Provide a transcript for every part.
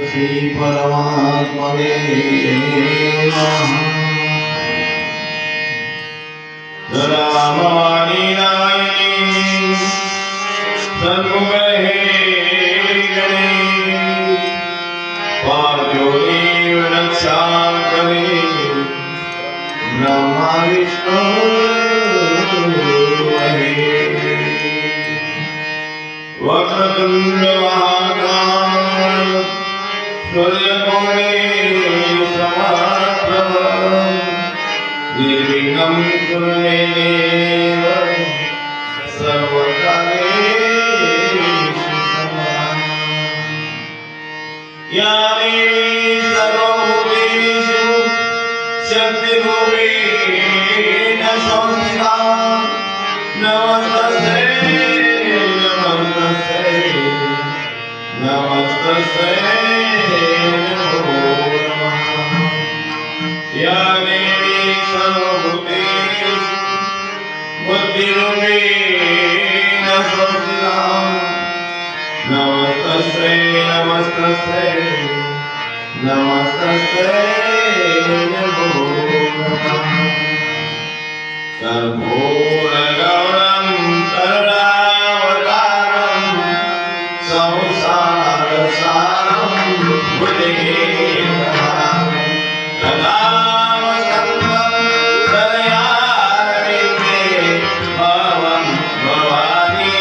श्री परमात्मने नमः। रामानी नायिनी सन्मुखे गणे पार्थिव देव रक्षा करे ब्रह्मा विष्णु वक्रतुंड महाकाय सूर्यकोटि समप्रभ निर्विघ्नं कुरु मे देव सर्वकार्येषु या देवी सर्वभूतेषु शक्तिरूपेण संस्थिता नमस्तस्यै नमस्तस्यै नमो नमः। या देवी सर्वभूतेषु बुद्धिरूपेण संस्थिता नमस्तस्यै नमस्तस्यै नमस्तस्यै नमो नमः। कर्पूरगौरं करुणावतारं संसारसारं भुजगेन्द्रहारं सदा वसन्तं हृदयारविन्दे भवं भवानी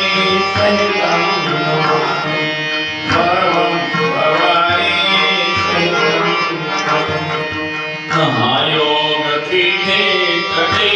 सहितं नमामि भवं भवानी सहितं नमामि। महायोगपीठे कटे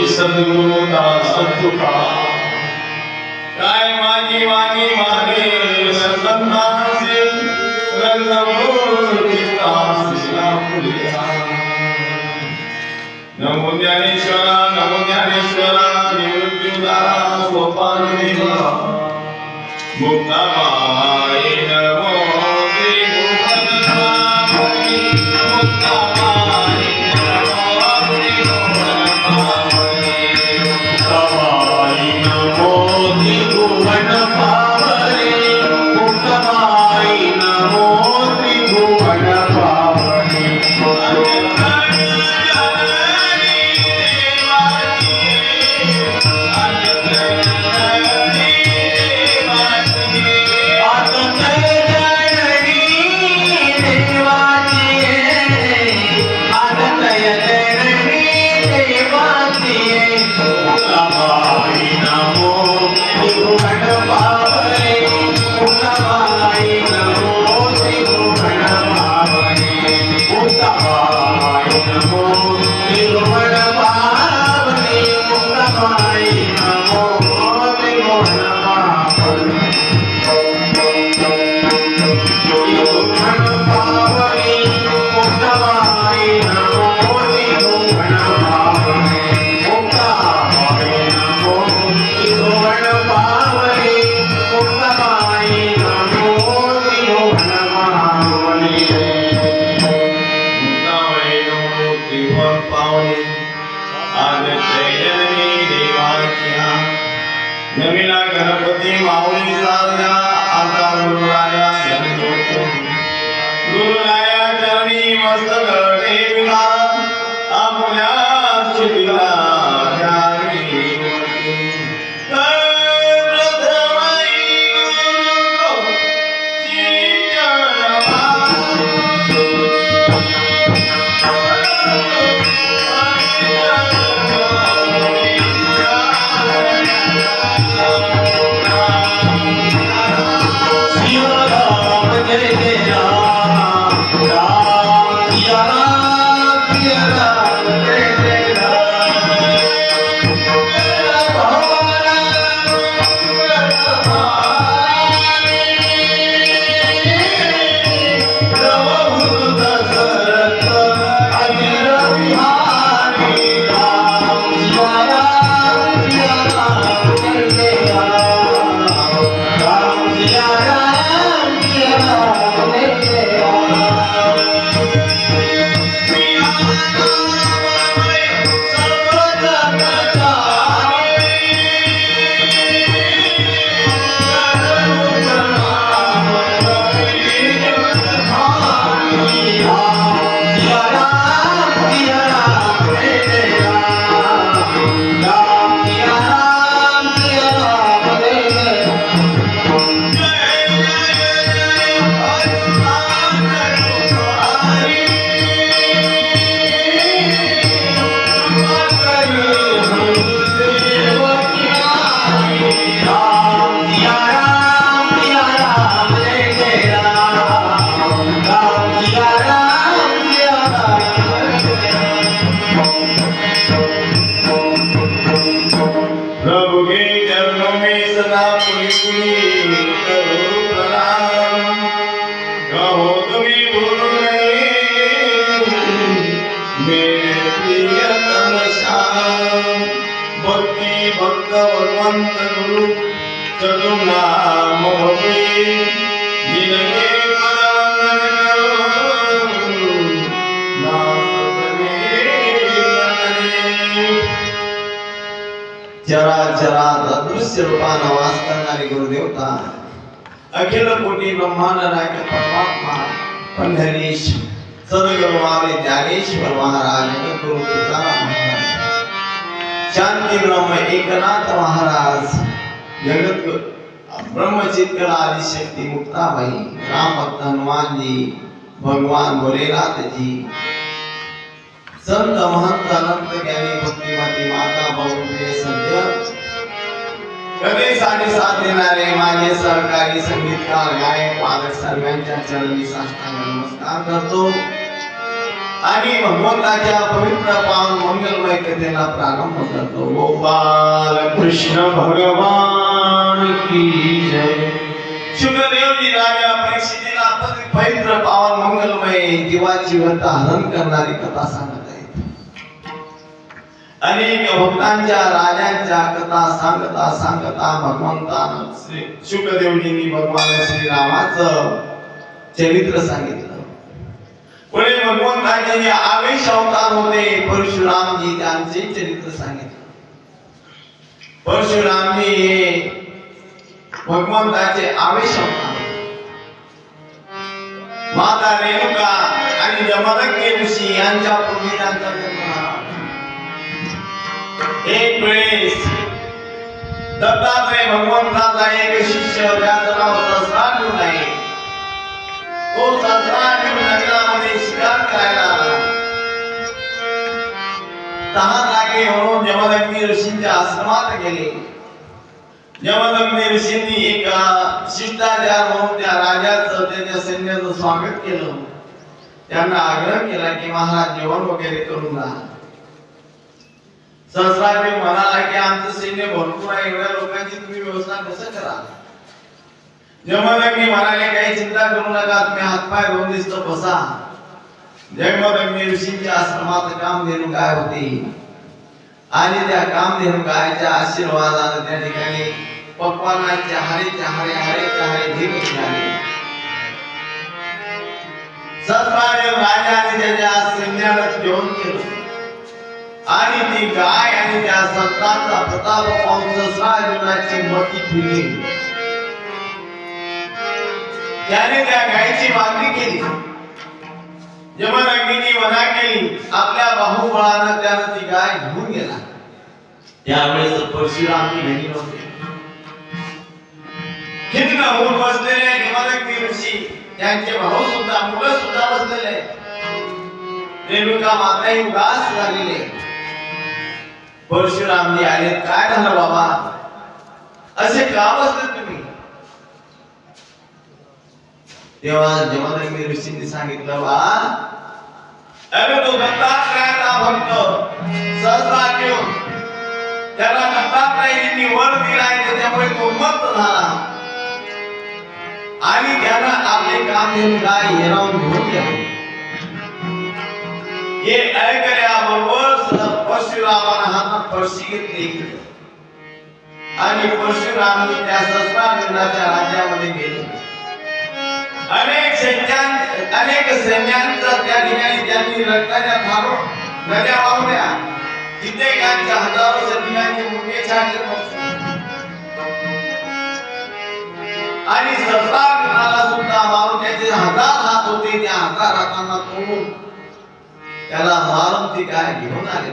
सद्गुरु दास तुका काय माझी वाणी मागे संतांचे रंगमूर्ती दासिला फुलिया। नमो ज्ञानेश्वरा निवृत्ती तुकाराम गोपाल मुक्ताबाई नमो श्री भुवनबाई मुक्ताबाई नमो श्री भुवनबाई मुक्ताबाई नमो श्री भुवनबाई नवीला गणपती माऊली साध्या आता गुरुराया गुरुराया चरणी मस्तक ठेविला आपल्या स्थितीला भक्त भगवंत गुरु चतुर्नाम होते जिनके पदवंदन करो चराचरात अदृश्य रूपानं वास करणारे गुरुदेवता अखिल कोटी ब्रह्मांड नायक परमात्मा पंढरीश सद्गुरुवारे ज्ञानेश्वर महाराज गुरु तुकाराम महाराज शांती ब्रह्म एकनाथ महाराज जगत ब्रह्मचित्कला आदिशक्ति मुक्ताबाई राम भक्त हनुमान जी भगवान भोलेनाथ जी संत महंत अनंत ज्ञानी भक्तिमती माता बहुप्रिय सज्जन कधीसाठी साथ देणारे माझे सहकारी संगीतकार गायक वादक सर्वांच्या चरणी साष्टांग नमस्कार करतो आणि भगवंताच्या पवित्र पावन मंगलमय कथेला प्रारंभ करतो। गोपाल कृष्ण भगवान की जय। शुक्रदेवजी राजा परीक्षितीला पवित्र पावन मंगलमय जीवाची व्यथा हरण करणारी कथा सांगत आहेत। अनेक भक्तांच्या राजांच्या कथा सांगता सांगता भगवंतानं श्री शुकदेवजींनी भगवान श्रीरामाचं चरित्र सांगितलं. पुढे भगवंताचे जे आवेश अवतार होते परशुरामजी त्यांचे चरित्र सांगितलं. परशुरामजी हे भगवंताचे आवेश अवतार. माता रेणुका आणि जमदग्नी ऋषी यांच्या पूर्वी त्यांचा जन्म झाला. एक वेळेस दत्तात्रय भगवंताचा एक शिष्य ज्याचं नाव सहस्रार्जुन आहे, तो सहस्रार्जुन नगरामध्ये शिकार करायला आला. तहान लागली म्हणून जमदग्नी ऋषींच्या आश्रमात गेले. जमदग्नी ऋषींनी एक शिष्टाचार म्हणून त्या राजाचं त्याच्या सैन्याचं स्वागत केलं. त्यांना आग्रह केला की महाराज जेवण वगैरे करून जा. सहस्रार्जुन म्हणाला की आमचं सैन्य भरपूर आहे, एवढ्या लोकांची तुम्ही व्यवस्था कसं कराल? जमदग्नी म्हणाले काही चिंता करू नका, तुम्ही हातपाय धुवून दिसतो बसा. जमदग्नी ऋषींच्या आश्रमात कामधेनू गाय होती आणि त्या कामधेनू गायच्या आशीर्वादाने त्या ठिकाणी पक्वानाचे हारे ढीग झाले. सहस्रार्जुन राजाने त्याच्या सैन्याला जेवण केलं आणि ती गाय आणि त्या संतांचा प्रताप पाहून सहस्रार्जुनाची मती फिरली. त्याने त्या गायीची मागणी केली. जमदग्नीने मना केली. आपल्या बाहुबळानं त्यानं ती गाय घेऊन गेला. त्यावेळेस परशुरामजी घरी नव्हते. खिन्न होऊन बसलेले जमदग्नी ऋषी, त्यांचे भाऊ सुद्धा, मुलं सुद्धा बसलेले. रेणुका माताही उदास झालेले. परशुरामजी आले. काय झालं बाबा, असे का बसले तुम्ही? तेव्हा जमदग्नी ऋषींनी सांगितलं, बा अरे तो दत्तात्रयाचा भक्त सहस्रार्जुन, त्याला दत्तात्रयाने वर दिलाय, त्याच्यामुळे तो मस्त झाला आणि त्यानं आपले काम घेऊन गाय हिरावून घेऊन गेला. हे ऐकल्याबरोबर परशुरामानं हातात फरशी घेतली आणि परशुरामांनी त्या सहस्रार्जुनाच्या राज्यामध्ये गेले. अनेक सैन्यांचा त्या ठिकाणी त्यांनी रक्ताच्या धारून नद्या वाहल्या. कित्येकांच्या हजारो सैनिकांचे मुंडे छाटले आणि सहस्रार्जुनाला सुद्धा मारून त्याचे 1000 हात होते. त्या 1000 हातांना तोडून त्याला मारून ती गाय घेऊन आले.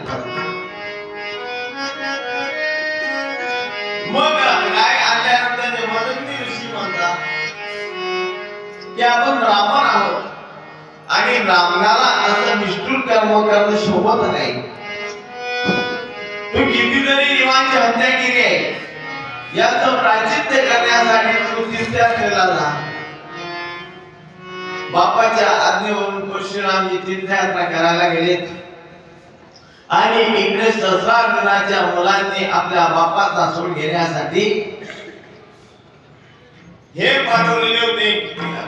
मग गाय आणल्यानंतर जमदग्नी ऋषी म्हणतात की आपण ब्राह्मण आहोत आणि ब्राह्मणाला असं निष्ठुर कर्म करणं शोभत नाही. तू कितीतरी जीवांची हत्या केली आहे, याचं प्रायश्चित्त करण्यासाठी तू तीर्थयात्रेला जा. बापाच्या आज्ञेवरून परशुरामजी तीर्थयात्रा करायला गेलेत आणि इकडे सहस्रार्जुनाच्या मुलांनी आपल्या बापाचा सोड घेण्यासाठी हे पाठवलेले होते.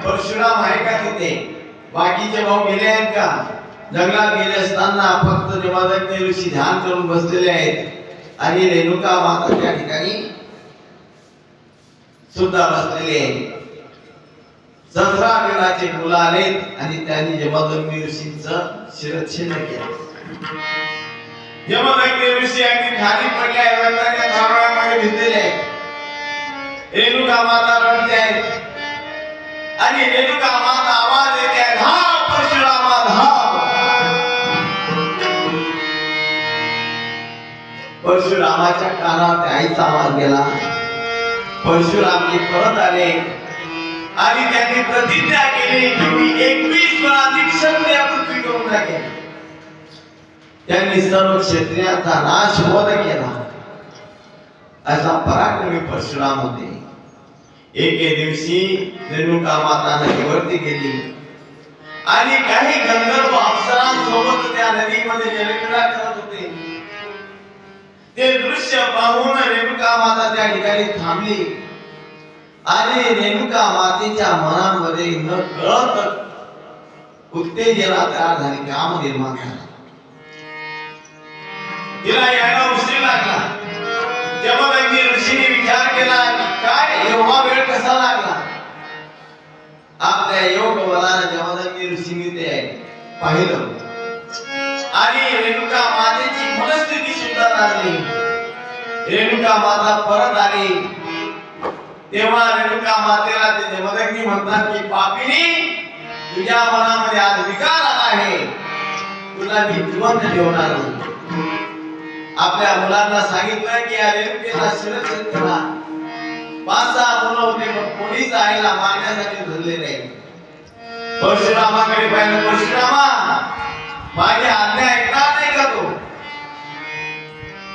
परशुराम आहे का तिथे? बाकीचे भाऊ गेले आहेत का? जंगलात गेले असताना फक्त जमदग्नी ऋषी ध्यान करून बसलेले आहेत आणि रेणुका माता त्या ठिकाणी सुद्धा बसलेले आहेत. सहस्रार्जुनाचे मुलं आलेत आणि त्यांनी जमदग्नी ऋषींचं शिरच्छेद केलं. जमदग्नी ऋषी अगदी खाली पडले आहेत, रक्ताच्या धारामध्ये भिजलेले आहेत. रेणुका माता रडते आहेत आणि रेणुका माता आवाज देते आहे, धाव परशुरामा धाव. परशुरामाच्या कानात आईचा आवाज गेला. परशुरामजी परत आले आणि त्यांनी प्रतिज्ञा केली की मी 21 अधिक क्षत्रिय पृथ्वी करून टाकेन. त्यांनी सर्व क्षत्रियांचा नाश वध केला. असा पराक्रमी परशुराम होते. एके दिवशी रेणुका माता नदीवरती गेली आणि काही गंधर्व अप्सरांसोबत त्या नदीमध्ये जलक्रीडा करत होते. ते दृश्य पाहून रेणुका माता त्या ठिकाणी थांबली आणि रेणुका मातेच्या मनामध्ये न कळत उत्तेजना तयार झाली, काम निर्माण झाला. तिला यायला उशीर लागला. जमदग्नी ऋषीने विचार केला की काय एवढा वेळ कसा लागला. आपल्या योग बलाने जमदग्नी ऋषीने ते पाहिलं आणि रेणुका मातेची मनस्थिती सुद्धा झाली. रेणुका माता परत आली तेव्हा रेणुका मातेला ते जमदग्नी म्हणतात की पापिनी, तुझ्या मनामध्ये आज विकार आला आहे, तुला मी जिवंत ठेवणार नाही. आपल्या मुलांना सांगितलं की या रेणुकेला शिरच्छेद करा. 5-6 मुलं होते पण कोणीच आईला मारण्यासाठी धरले नाही. परशुरामाकडे पाहिलं, परशुरामा माझी आज्ञा ऐकणार नाही का तो.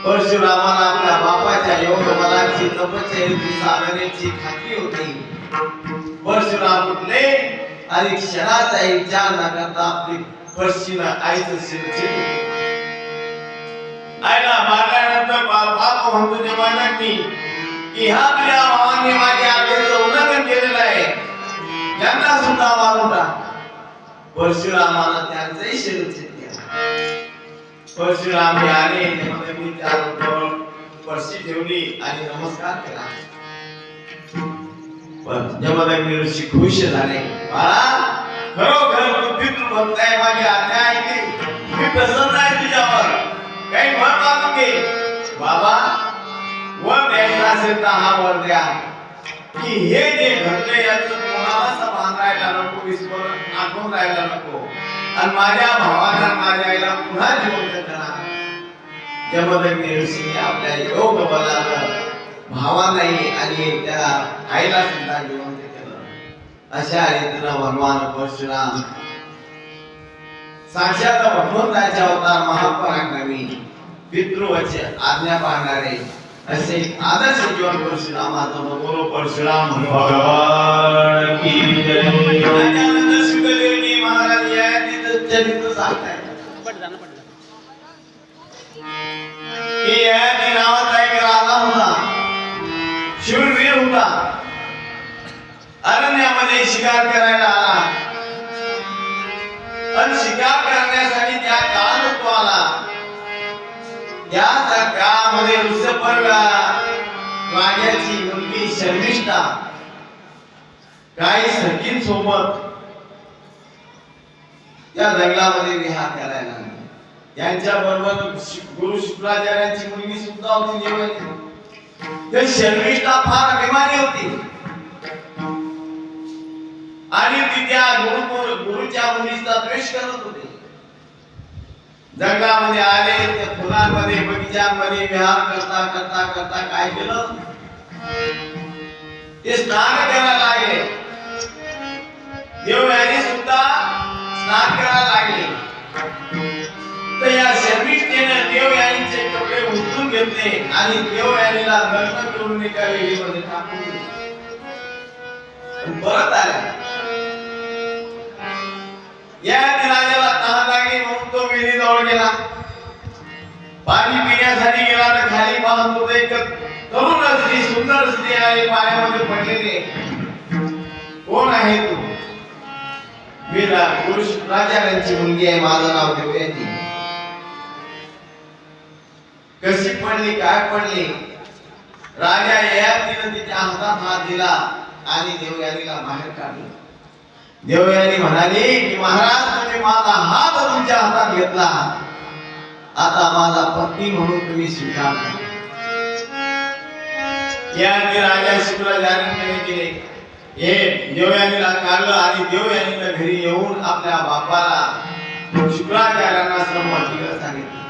परशुरामाला आपल्या बापाच्या योग बलाची तपश्चर्येची साधनेची खात्री होती. परशुराम उठले आणि क्षणाचा विचार न करता आपली परशीला आईचं शिरच्छेद. आईला मारल्यानंतर बाप म्हणतो जमदग्नी की हा तुझ्या भावाने माझ्या आज्ञेचं उल्लंघन केलेलं आहे, त्यांना सुद्धा मारून टाक. परशुरामानं त्यांचाही शिरच्छेद केला. परशुराम आले, जमदग्नी त्यावर परशी ठेवली आणि नमस्कार केला. जमदग्नी ऋषी खुश झाले. बाळा, खरोखर तू पितृभक्त आहे, माझी आज्ञा ऐकली, मी प्रसन्न आहे तुझ्यावर, काही वर मागून घे. बाबा, वर द्यायचा असेल तर हा वर द्या की हे जे घडले याचं कोणाला समान राहायला नको, विस्मरण आठवून राहायला नको आणि माझ्या भावाला माझ्या आईला पुन्हा जिवंत करा. जमदग्नी ऋषीने आपल्या योग बलानं भावालाही आणि त्या आईला सुद्धा जिवंत केलं. अशा रीतीनं भगवान परशुराम साक्षात भगवंताच्या अवतार, महापराक्रमी, पितृवचे आज्ञा पाळणारे असे आदर्श जीवन परशुरामाचं. बोलो परशुराम भगवान की जय. त्यानंतर शुकदेवजी महाराज या चरित्र सांगतायत की ययाती नावाचा एक राजा होता, शूरवीर होता. अरण्यामध्ये शिकार करायला आला आणि शिकार करण्यासाठी त्या काळात तो आला. त्या काळामध्ये ऋषपर्व राजाची मुलगी शर्मिष्ठा काही सखीं सोबत त्या जंगलामध्ये विहार करायला लागली. त्यांच्या बरोबर गुरु शुक्राचार्यांची मुलगी सुद्धा होती देवाची. ते शर्मिष्ठा फार अभिमानी होती आणि ती त्या गुरुच्या मुलीचा द्वेष करत होती. जंगलामध्ये आले, त्या फुलांमध्ये बगीचांमध्ये विहार करता करता करता काय केलं, ते स्नान करायला लागले. देवयानी सुद्धा स्नान करायला लागले. तर या शर्मिष्ठेने देवयानीचे कपडे उचलून घेतले आणि देवयानीला लग्न करून एका वेळीमध्ये टाकून दिले. परत आले. या राजाला तहान लागली म्हणून तो विहिरीजवळ गेला. पाणी पिण्यासाठी गेला तर खाली पाहत होता एक तरुण स्त्री, सुंदर स्त्री आहे पाण्यामध्ये पडलेली. कोण आहे तू? मी गुरु शुक्राचार्यांची मुलगी आहे, माझं नाव देवयानी. कशी पडली, काय पडली? राजा ययातीने तिच्या हातात हात दिला आणि देवयानीला बाहेर काढलं. देवयानी म्हणाली की महाराज, तुम्ही माझा हात तुमच्या हातात घेतला, आता माझा पत्नी म्हणून तुम्ही स्वीकार करा. याने राजा शुक्राचार्यांकडे गेले. हे देवयानीला काढलं आणि देवयानीला घरी येऊन आपल्या बापाला शुक्राचार्यांना संमतीला सांगितलं.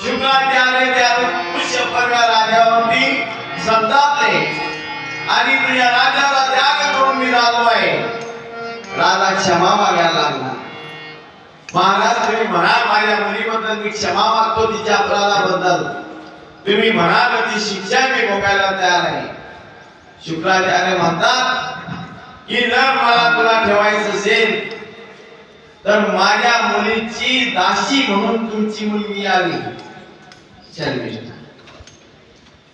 शुक्राचार्य त्या ऋषपर्व राजावरती संतापले आणि तुझ्या राजाला त्याग करून मी राहिलो आहे. राजा क्षमा मागायला लागला. महाराज, तुम्ही म्हणाल माझ्या मुलीबद्दल मी क्षमा मागतो, तिच्या अपराधाबद्दल तुम्ही म्हणाल ती शिक्षा मी भोगायला तयार आहे. शुक्राचार्य म्हणतात की जर मला तुला ठेवायचं असेल तर माझ्या मुलीची दासी म्हणून तुमची मुलगी आली शर्मिष्ठा.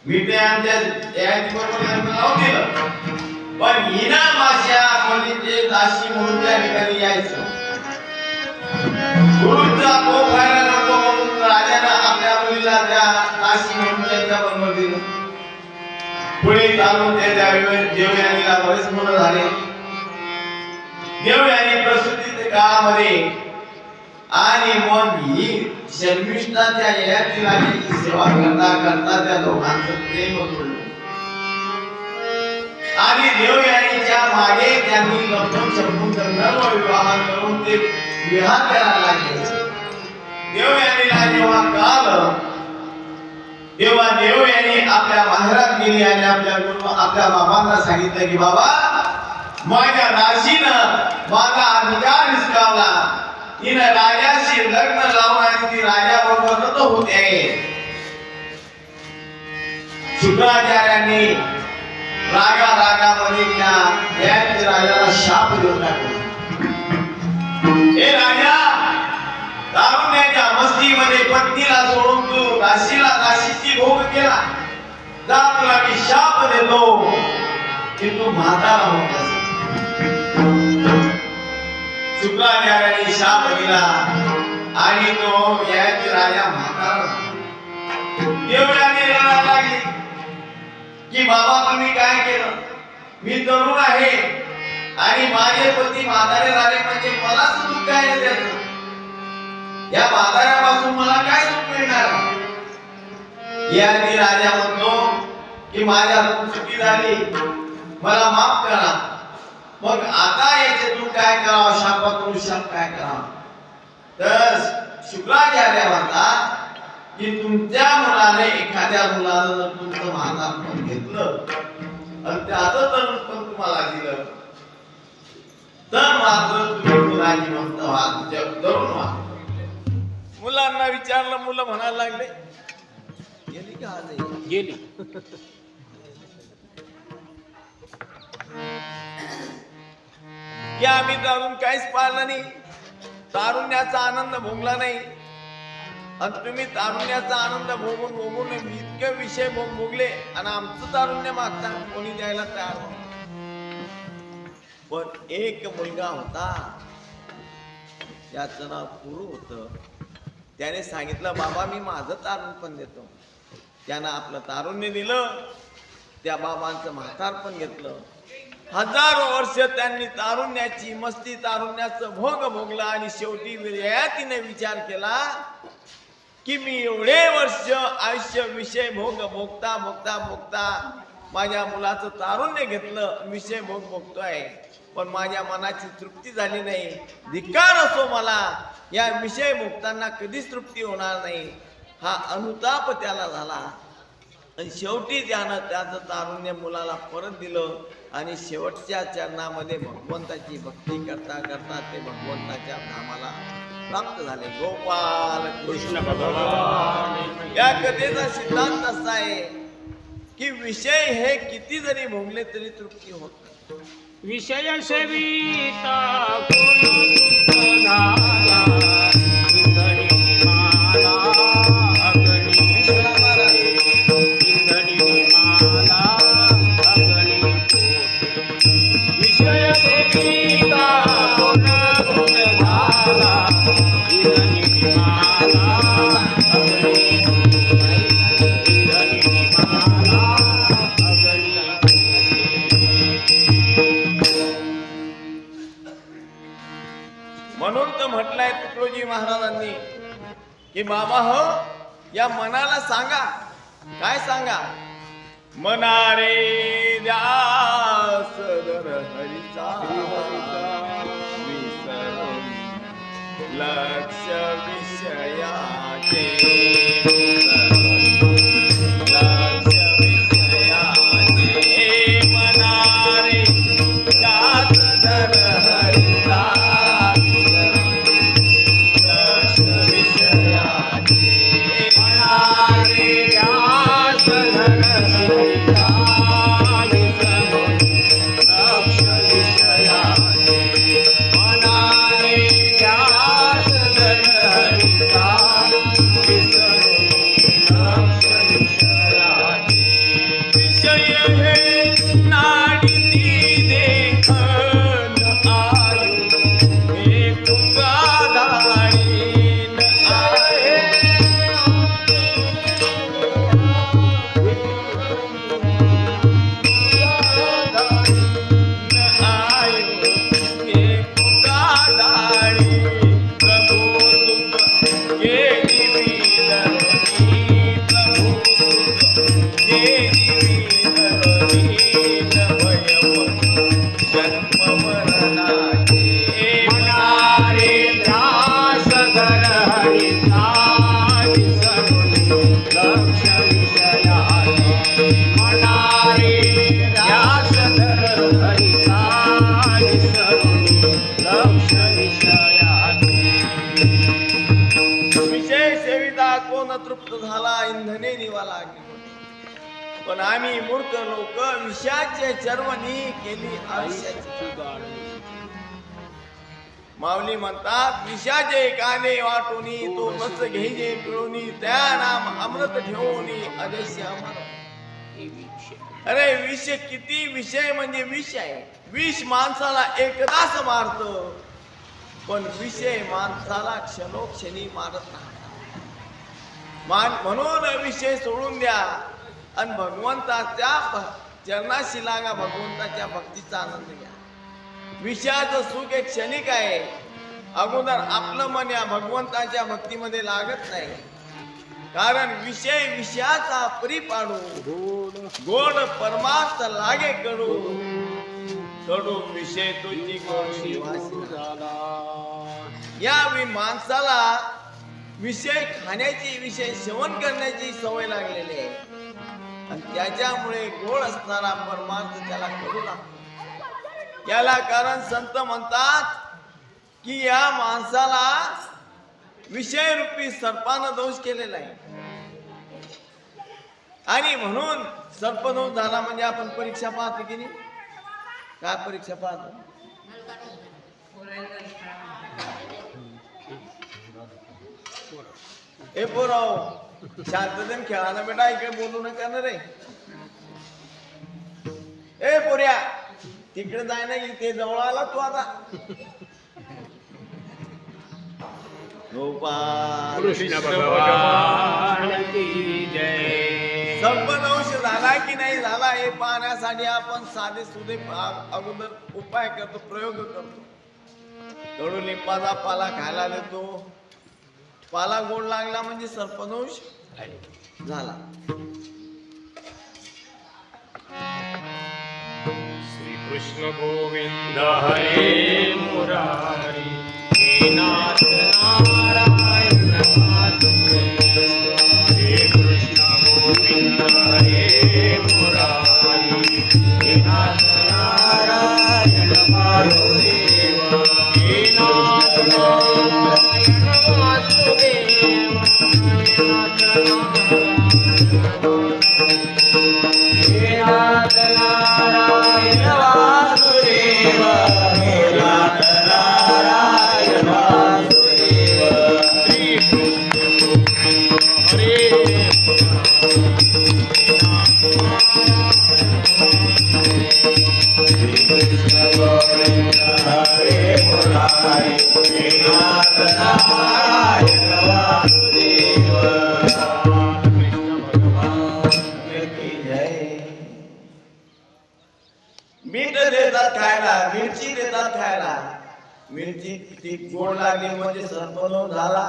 मी ते आमच्या बरोबर नाव दिलं, पण हिना माझ्या मुलीचे दासी म्हणून त्या ठिकाणी यायचं. गुरुचा कोप व्हायला नको म्हणून राजाने आपल्या मुलीला देवयानीला त्या काशी म्हणून त्यांच्या बरोबर दिलं. पुढे चालून त्या देवयानीला बरेच मुलं झाले. देवयानी प्रसूतीच्या काळामध्ये आणि मग ही शर्मिष्ठाच्या ययाती राजाची सेवा करता करता त्या दोघांचं प्रेम होतं. आणि देवयानीच्या मागे त्यांनी लग्न छपून विवाह करून ते विवाह करायला लागले. देवयानीला जेव्हा कळालं तेव्हा देवयानी आपल्या माहेरात गेली आणि आपल्या बाबांना सांगितलं की बाबा, माझ्या दासीनं माझा अधिकार हिसकावला. तिनं राजाशी लग्न लावून आणि ती राजाबरोबर रथ होते. शुक्राचार्यांनी रागामध्ये त्या ययाती राजाला शाप देऊन टाकला. हे राजा, तारुण्याच्या मस्तीमध्ये पत्नीला सोडून तू दासीची भोग केला. जा, तुला मी शाप देतो की तू म्हातारा होतास. शुक्राचार्याने शाप दिला आणि तो ययाती राजा म्हातारा झाला. देवयानी रडायला लागली की बाबा, तुम्ही काय केलं? मी तरुण आहे आणि माझे पती म्हातारे झाले म्हणजे मला सुख काय त्याचं? या म्हाताऱ्यापासून मला काय सुख मिळणार? ययाती राजा म्हणतो की माझ्याकडून चुकी झाली, मला माफ करा. मग आता याच्यातून काय करावं? शापातून शाप काय करावं? तर शुक्राचार्य म्हणतात की तुमच्या मुलाने एखाद्या मुलानं जर तुमचं म्हातारपण घेतलं आणि त्याचं तरुणपण तुम्हाला दिलं तर मात्र तुम्ही मुलाची म्हणत व्हा, तरुण व्हा. मुलांना विचारलं, मुलं म्हणायला लागले, गेली का? आज गेली. की आम्ही तरुण काहीच पाहिलं नाही, तारुण्याचा आनंद भोगला नाही. आणि तुम्ही तारुण्याचा आनंद भोगून इतके विषय भोगले आणि आमचं तारुण्य मागता कोणी द्यायला तयार नाही. पण एक मुलगा होता, त्याचं नाव पुरू होतं. त्याने सांगितलं, बाबा मी माझं तारुणपण देतो. त्यानं आपलं तारुण्य दिलं, त्या बाबांचं म्हातारपण घेतलं. हजारो वर्ष त्यांनी तारुण्याची मस्ती, तारुण्याचं भोग भोगला आणि शेवटी ययातीने विचार केला की मी एवढे वर्ष आयुष्य विषय भोग भोगता भोगता भोगता माझ्या मुलाचं तारुण्य घेतलं, विषय भोग भोगतोय, पण माझ्या मनाची तृप्ती झाली नाही. धिक्कार असो मला, या विषय भोगताना कधीच तृप्ती होणार नाही. हा अनुताप त्याला झाला आणि शेवटी त्यानं त्याचं तारुण्य मुलाला परत दिलं आणि शेवटच्या चरणामध्ये भगवंताची भक्ती करता करता ते भगवंताच्या धामाला प्राप्त झाले. गोपाल कृष्ण भगवान. या कथेचा सिद्धांत असा आहे की विषय हे किती जरी भोगले तरी तृप्ती होत नाही. विषय सेविता म्हणून तर म्हटलंय तुकडोजी महाराजांनी की बाबा हो, या मनाला सांगा. काय सांगा? मना रे ध्यास धर हरीचा, विसरून लक्ष विषयाचे. विषया पण आम्ही मूर्ख लोक विषयाचे चर्वणी केली आयुष्याची. माऊली म्हणतात विषाचे काने वाटोनी तो रस घेजे पिळोनी त्या नाम अमृत ठेवोनी अजस्य अमर. अरे विष किती विषय म्हणजे विष आहे. विष माणसाला एकदाच मारत पण विषय माणसाला क्षणोक्षणी मारत नाही. म्हणून विषय सोडून द्या आणि भगवंताच्या चरणाशी लागा. भगवंताच्या भक्तीचा आनंद घ्या. विषयाचं सुख एक क्षणिक आहे. अगोदर आपलं मन या भगवंताच्या भक्तीमध्ये लागत नाही. कारण विषय विषयाचा परी पाडू गोड परमार्थ लागे कडू कडू विषय तुझी गोडी या माणसाला विषय खाण्याची विषय सेवन करण्याची सवय लागलेली आहे आणि त्याच्यामुळे गोड असणारा परमार्थ त्याला कडू लागतो. याला कारण संत म्हणतात की या माणसाला विषय रूपी सर्पानं दोष केलेला आहे. आणि म्हणून सर्पदोष झाला म्हणजे आपण परीक्षा पाहतो की नाही. काय परीक्षा पाहतो. ए पोराव शांततेने खेळा ना बेटा. इकडे बोलू नका ना रे. ए पोऱ्या तिकडे जाय ना. इथे जवळ आला तू आता. कृष्ण भगवान की जय. सर्पदंश झाला की नाही झाला हे पाहण्यासाठी आपण साधे सुधे अगोदर उपाय करतो, प्रयोग करतो. कडुलिंबाचा पाला खायला देतो. पाला गोड लागला म्हणजे सर्पदंश झाला. श्री कृष्ण गोविंद हरे मुरारी हे नाथ नारायण वासुदेव. श्री कृष्ण गोविंद हरे मुरारी हे नाथ नारायण वासुदेव. हे नाथ नारायण वासुदेव. हे नाथ नारायण वासुदेव. हे नाथ नारायण वासुदेव. श्री कृष्ण हरे हरे मुरारी हे नाथ नारायण वासुदेव. कृष्ण भगवान की जय. मीठ देतात खायला, मिरची देतात खायला. मिरची किती गोड लागली म्हणजे सर्पदोष झाला.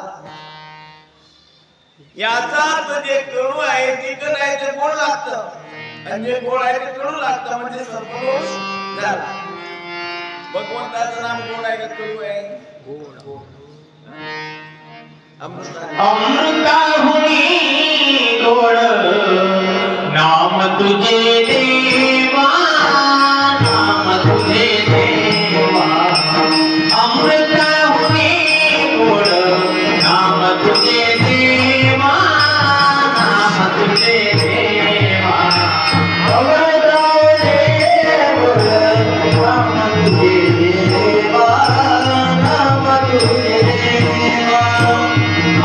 याचा अर्थ जे कडू आहे तिखट आहे ते गोड लागतं आणि जे गोड आहे ते कडू लागतं म्हणजे सर्पदोष झाला. भगवंताचं नाम गोड आहे का कडू आहे. अमृताहुनी गोड नाम तुझे देवा. नाम तुझे देवा. अमृताहुनी गोड नाम तुझे देवा. नाम तुझे देवा. अमृताहुनी गोड नाम तुझे देवा. नाम तुझे देवा.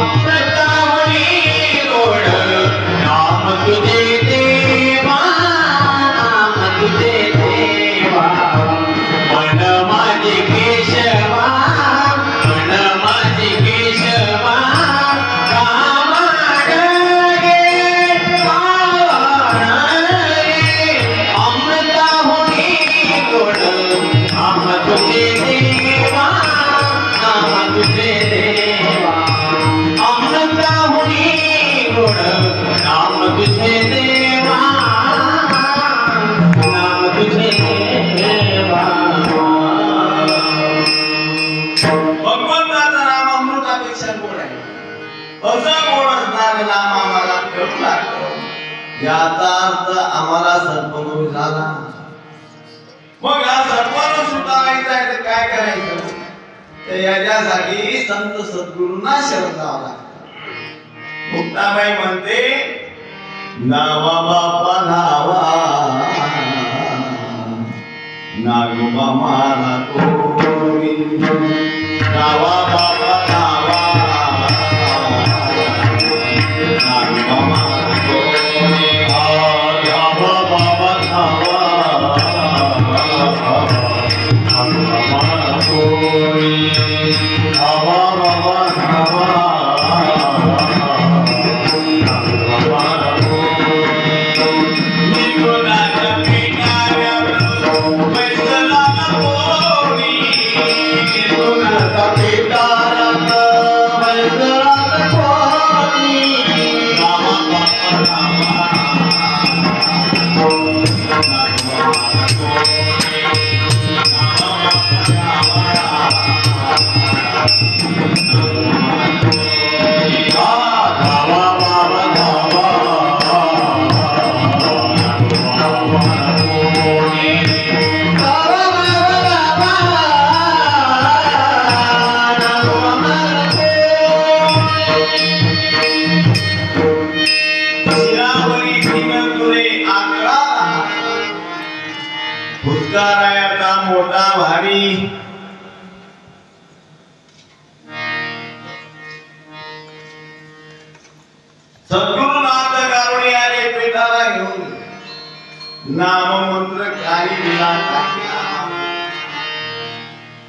अमृताहुनी गोड नाम तुझे देवा. नाम तुझे देवा. मन माझे केशवा. मन माझे केशवा. कामाडगे पावणारे. अमृताहुनी गोड नाम तुझे देवा. नाम तुझे देवा. अमृताहुनी गोड नाम तुझे देवा. नाम तुझे देवा. भगवंताचं नाम अमृतापेक्षा गोड आहे. असं गोड असणारं नाम आम्हाला कडू लागतं. याचा अर्थ आम्हाला सर्पदोष झाला. मग हा सर्पदोष सुटावायचा आहे तर काय करायचं. तर याच्यासाठी संत सद्गुरूंना शरण जावं लागतं. मुक्ताबाई म्हणते नावा बापा नावा नागोबा मारा कोणी नावा बापा नावा नागोबा मारा कोणी नावा बाबा नावा नागोबा मारा कोणी नावा बाबा नावा भूतकाळाचा मोठा भारी सद्गुरुनाथ गारुडियाने पेटाला घेऊन नाममंत्र काही दिला टाकला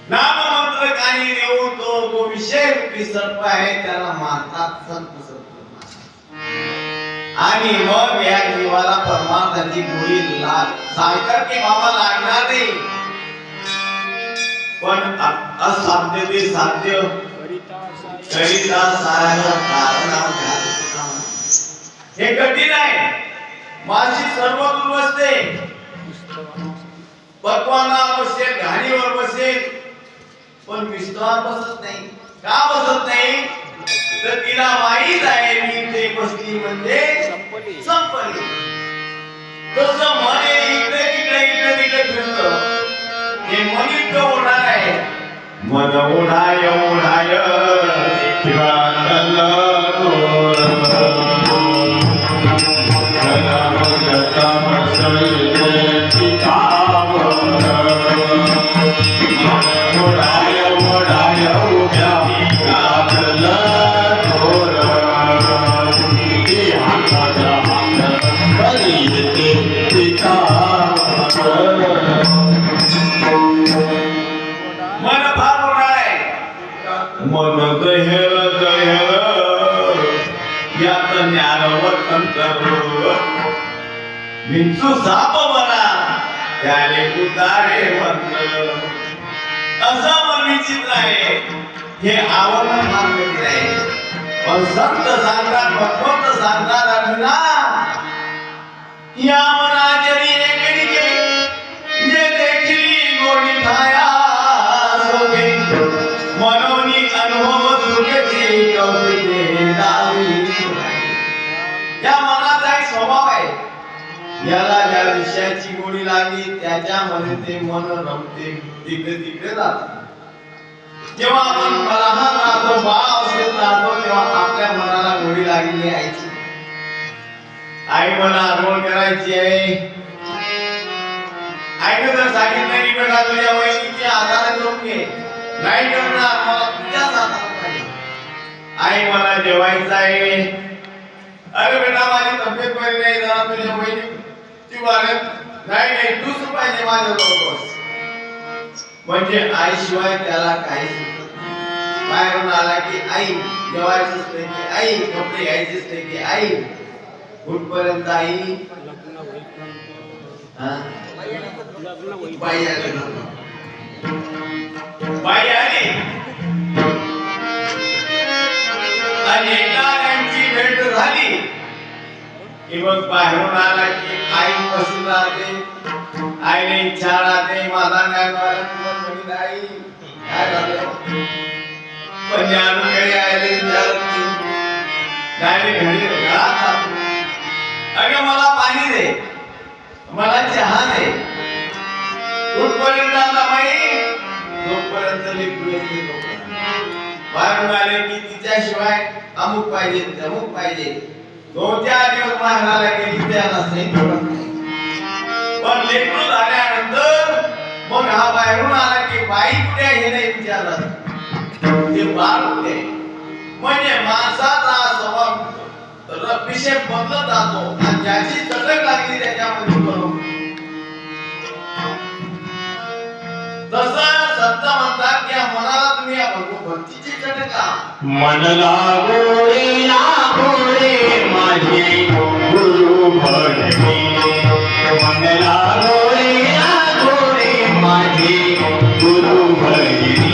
नाममंत्र काही देऊन तो विषय रूपी सर्प आहे त्याला मारतात संत आणि मग या जीवाला परमार्थाची गोळी सांगतात की बाबा लागणार नाही पण असाध्य ते साध्य करिता साऱ्याला कारण हे कठीण आहे माशी सर्व दूर बसते पक्वानावर बसेल घाणीवर बसेल पण विश्वास बसत नाही का बसत नाही तर तिला माहित आहे मी ते बसली म्हणजे संपली तसं म्हणे इकडे तिकडे फिरतं हे मन इतकं होणार आहे मन ओढाय ओढाय मन दह्यल दह्यल यात ज्ञानवर्तन करू विंचू साप बना त्याने उतारे म्हटलं असं मन विचित्र आहे हे आवरण फार वेगळे आहे पण संत सांगतात भगवंत सांगतात अर्जुना या मनाचरी एकडिके जे देखिली गोडी ठाया सोगे मनोनी अनुभव सुखेची कौतिके दावी या मनाचा एक स्वभाव आहे याला ज्या विषयाची गोडी लागली त्याच्यामध्ये ते मन रमते तिकडे तिकडे जाते जेव्हा आपण लहान राहतो बाळ अवस्थेत राहतो तेव्हा आपल्या मनाला गोडी लागलेली आईची आई मला आंघोळ करायची आहे आईने जर सांगितलं की बेटा तुझ्या वहिनीची आधार करून घे नाही करणार मला तुझ्याच आधार पाहिजे आई मला जेवायचं आहे अरे बेटा माझी तब्येत बरी नाही जरा तुझ्या वहिनीची वागत नाही तूच पाहिजे माझ्या बरोबर म्हणजे आई शिवाय त्याला काही सुचत नाही बाहेरून आला की आई जेवायचंच नाही की आई कपडे घ्यायचेच नाही की आई कुठपर्यंत आई बाई आली आणि एकदा त्यांची भेट झाली की मग बाहेरून आला की आई बसून राहते आईने इच्छा राहते माझा ज्ञानवाला आई काय झालं पण ज्ञानकडे आले विचारत नाही घरी घरात अगं मला पाणी दे मला चहा दे कुठपर्यंत आता बाई जोपर्यंत बाहेरून आले की तिच्याशिवाय अमुक पाहिजे तमुक पाहिजे 2-4 दिवस माहेराला गेली त्याला नाही कळत नाही. पण लेकरू झाल्यानंतर मग हा बाहेरून आला की बाई कुठे आहे हे नाही विचारलं, ते बाळ कुठे आहे. म्हणजे माणसाचा स्वभाव विषय बदलत जातो आणि ज्याची चटक लागली त्याच्यामध्ये बरोबर. तसं संत म्हणतात की मनाला तुम्ही भक्तीची चटक लावा. मन लागोरे माझे गुरु भजनी, मन लागोरे माझे गुरु भजनी.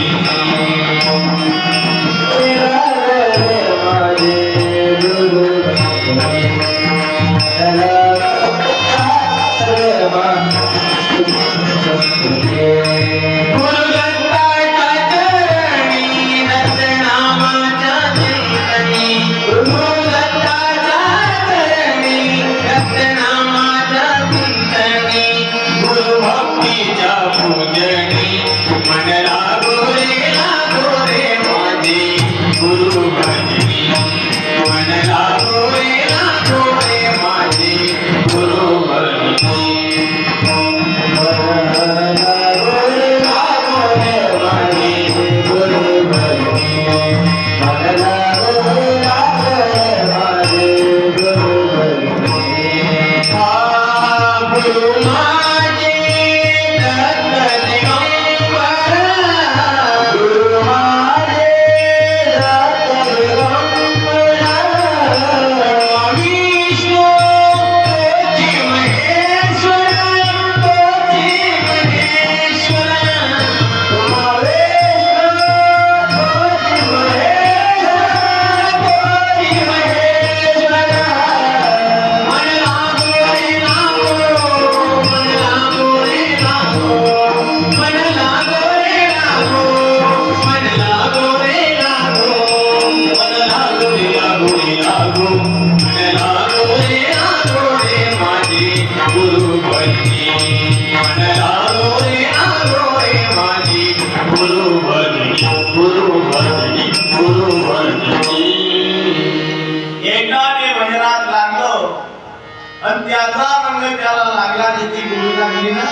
आणि त्याचा रंग त्याला लागला नाही ती गुरु लागली ना.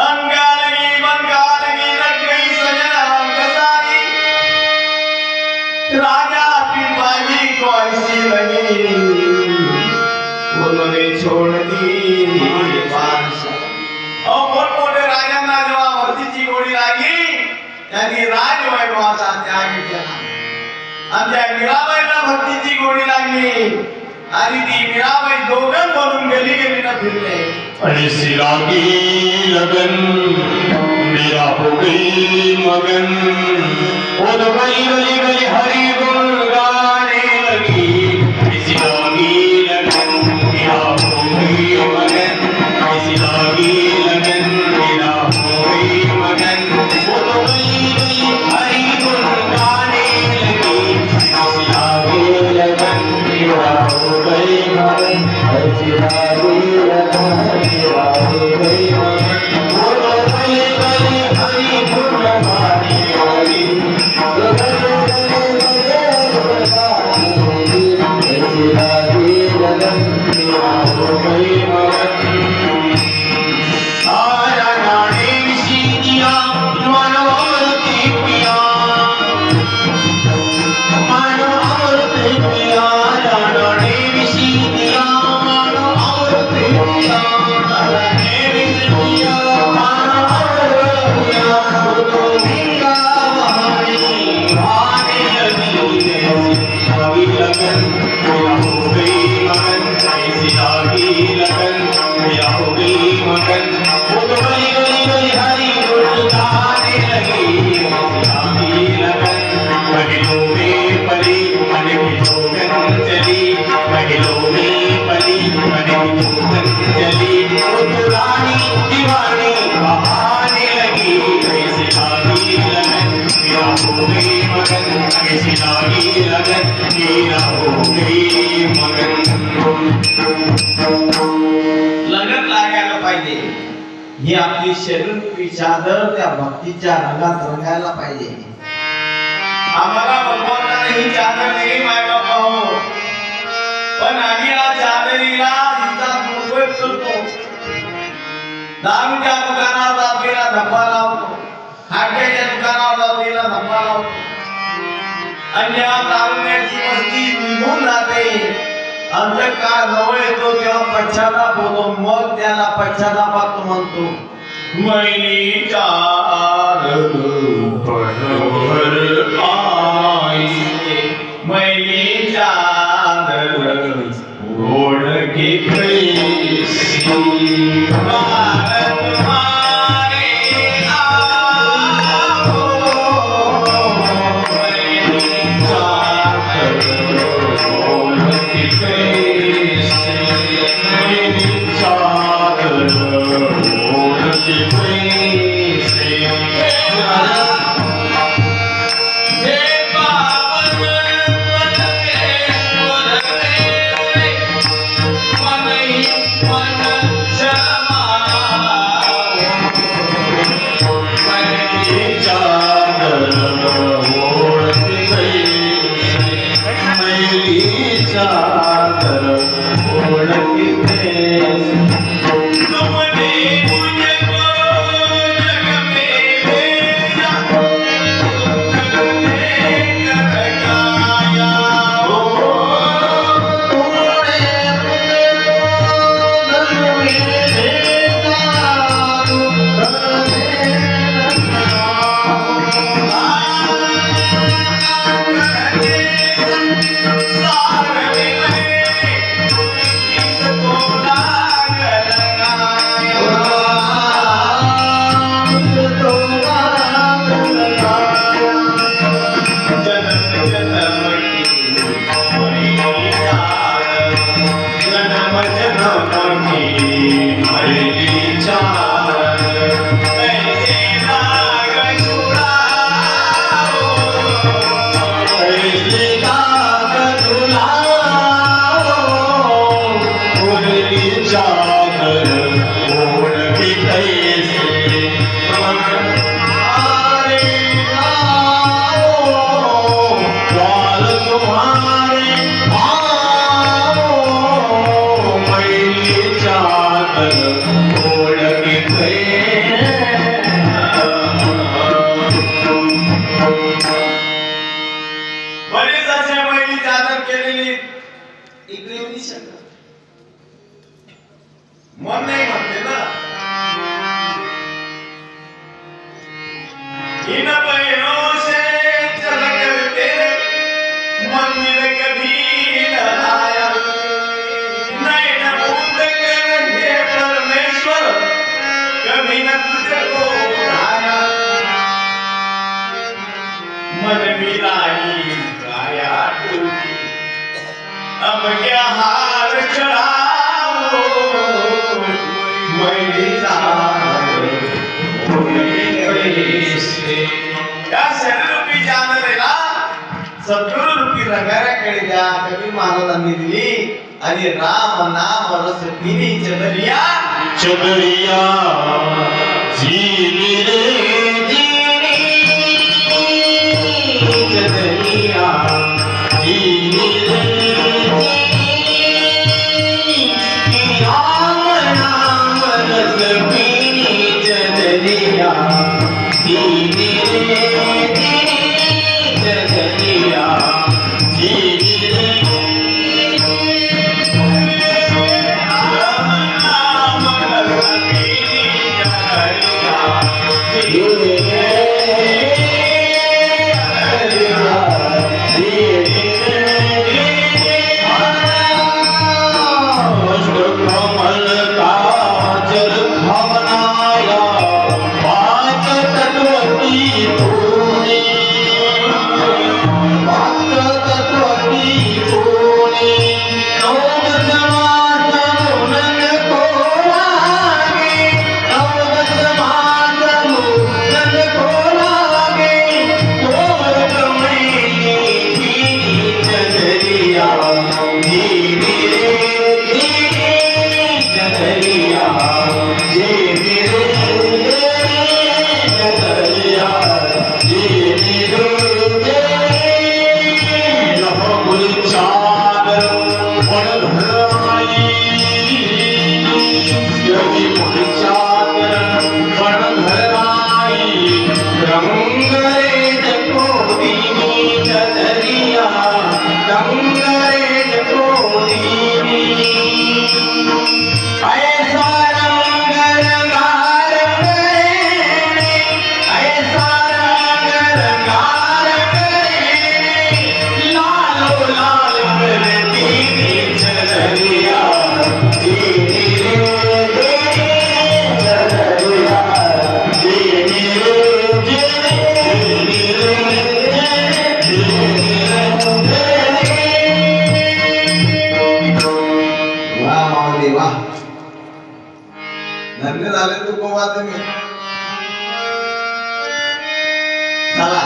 अंगालगी बंगालगी रंगई सजना कसाई, राजा पिपाजी को ऐसी लगी उन्होंने छोड़ दी बादशाह. मोठमोठे राजांना जेव्हा भक्तीची गोडी लागली त्यांनी राजवैभवाचा त्याग केला आणि त्या मीराबाईला भक्तीची गोडी लागली आणि ती मीराबाई दोघं बनून गली गलीनं फिरले. ऐसी लागी लगन मेरा हो गई मगन, वो तो गली गली गली हरि गुण गाने लगी. ऐसी लागी लगन मेरा हो गई मगन, ऐसी लागी लगन मेरा हो गई मगन, वो तो गली गली हरि गुण गाने लगी. ऐसी लागी लगन मेरा हो गई मगन, ऐसी लागी लगन मेरा हो गई मगन, वो तो गली गली हरि गुण गाने लगी. ऐसी लागी लगन मेरा हो गई मगन. आया नाणे विशीदिया मानवावरती पिया, मानवावरती पिया, आया नाणे विशीदिया मानवावरती पिया, नाणे विशीदिया मानवावरती पिया, तो गंगा वाहनी वाहने लगी. ऐसी लागी लगन मेरा हो गई मगन, ऐसी लागी लगन मेरा हो गई मगन, वो तो गली गली गली हरि गुण गाने लगी. ऐसी लागी लगन महिलों में पली मन की जोगन चली, महिलों में पली मन की जोगन चली, वो तो रानी दीवानी बहाने लगी. ऐसी लागी लगन मेरा हो गई मगन, ऐसी लागी लगन मेरा हो गई मगन. लगन लागायला पाहिजे. ही आपली शरीर चादर त्या भक्तीच्या रंगात रंगायला पाहिजे. आम्हाला भगवंताने ही चादर दिली माय बाबा हो, पण आम्ही या चादरीला हिचा दुरुपयोग करतो. दारूच्या दुकानावर जातीला धप्पा लावतो, खाट्याच्या दुकानावर जातीला धप्पा लावतो, आणि जेव्हा दारुण्याची मस्ती निघून जाते, अंधकार जवळ येतो तेव्हा पश्चाताप होतो. मग त्याला पश्चातापात म्हणतो मैली चादर पडवर आई, मैली चादर ओढ के कैसी भारत मारे आओ, मैली चादर ओढ के कैसी, मैली चादर ओढ के कैसी. हे पावन बरेच अशा मैली चादर केलेली इकडे येऊ शकतात. मन नाही म्हणते ना, इन पैरों से चल करते मंदिर कभी न आया, नैन बूंद कर हे परमेश्वर कभी न तुझको उठाया. मन मिलाई काया टूटी अब क्या हार चढ़ाओ, मैली चादर ओढ़ के कैसे. या शरीरूपी चादरीला सद्गुरूरूपी रंगाऱ्याकडे द्या, कवी महाराजांनी दिली. आणि राम नाम रस पिनी चदरिया, चदरिया जीनी रे जीनी, चदरिया जीनी रे जीनी, राम नाम रस पीनी चदरिया जीनी रे जीनी, चदरिया जीनी रे. Yeah. धन्य झाले तू गोवा तुम्ही. चला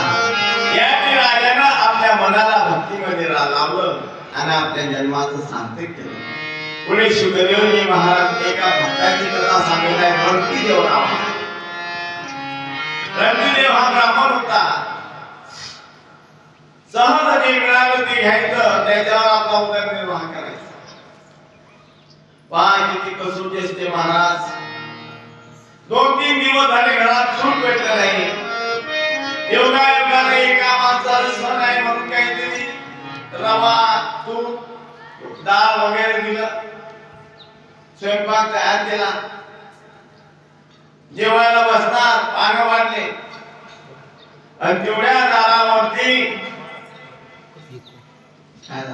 या राजानं आपल्या मनाला भक्तीमध्ये लावलं आणि आपल्या जन्माचं सार्थक केलं. पुढे शुकदेवजी महाराज एका भक्ताची कथा सांगत आहे. रणतीदेव नाव. रणतीदेव हा ब्राह्मण होता. सहज जे मिळालं ते घ्यायचं, त्याच्यावर आपला उदरनिर्वाह करायचा. पहा किती कसोटी असते महाराज. 2-3 दिवस झाले घरात सूट भेटलं नाही. योगायोगाने एका माणसाला सण आहे म्हणून काहीतरी रवा तूप डाळ वगैरे दिलं. स्वयंपाक तयार केला. जेवायला बसणार, पानं वाढले आणि तेवढ्या दारावरती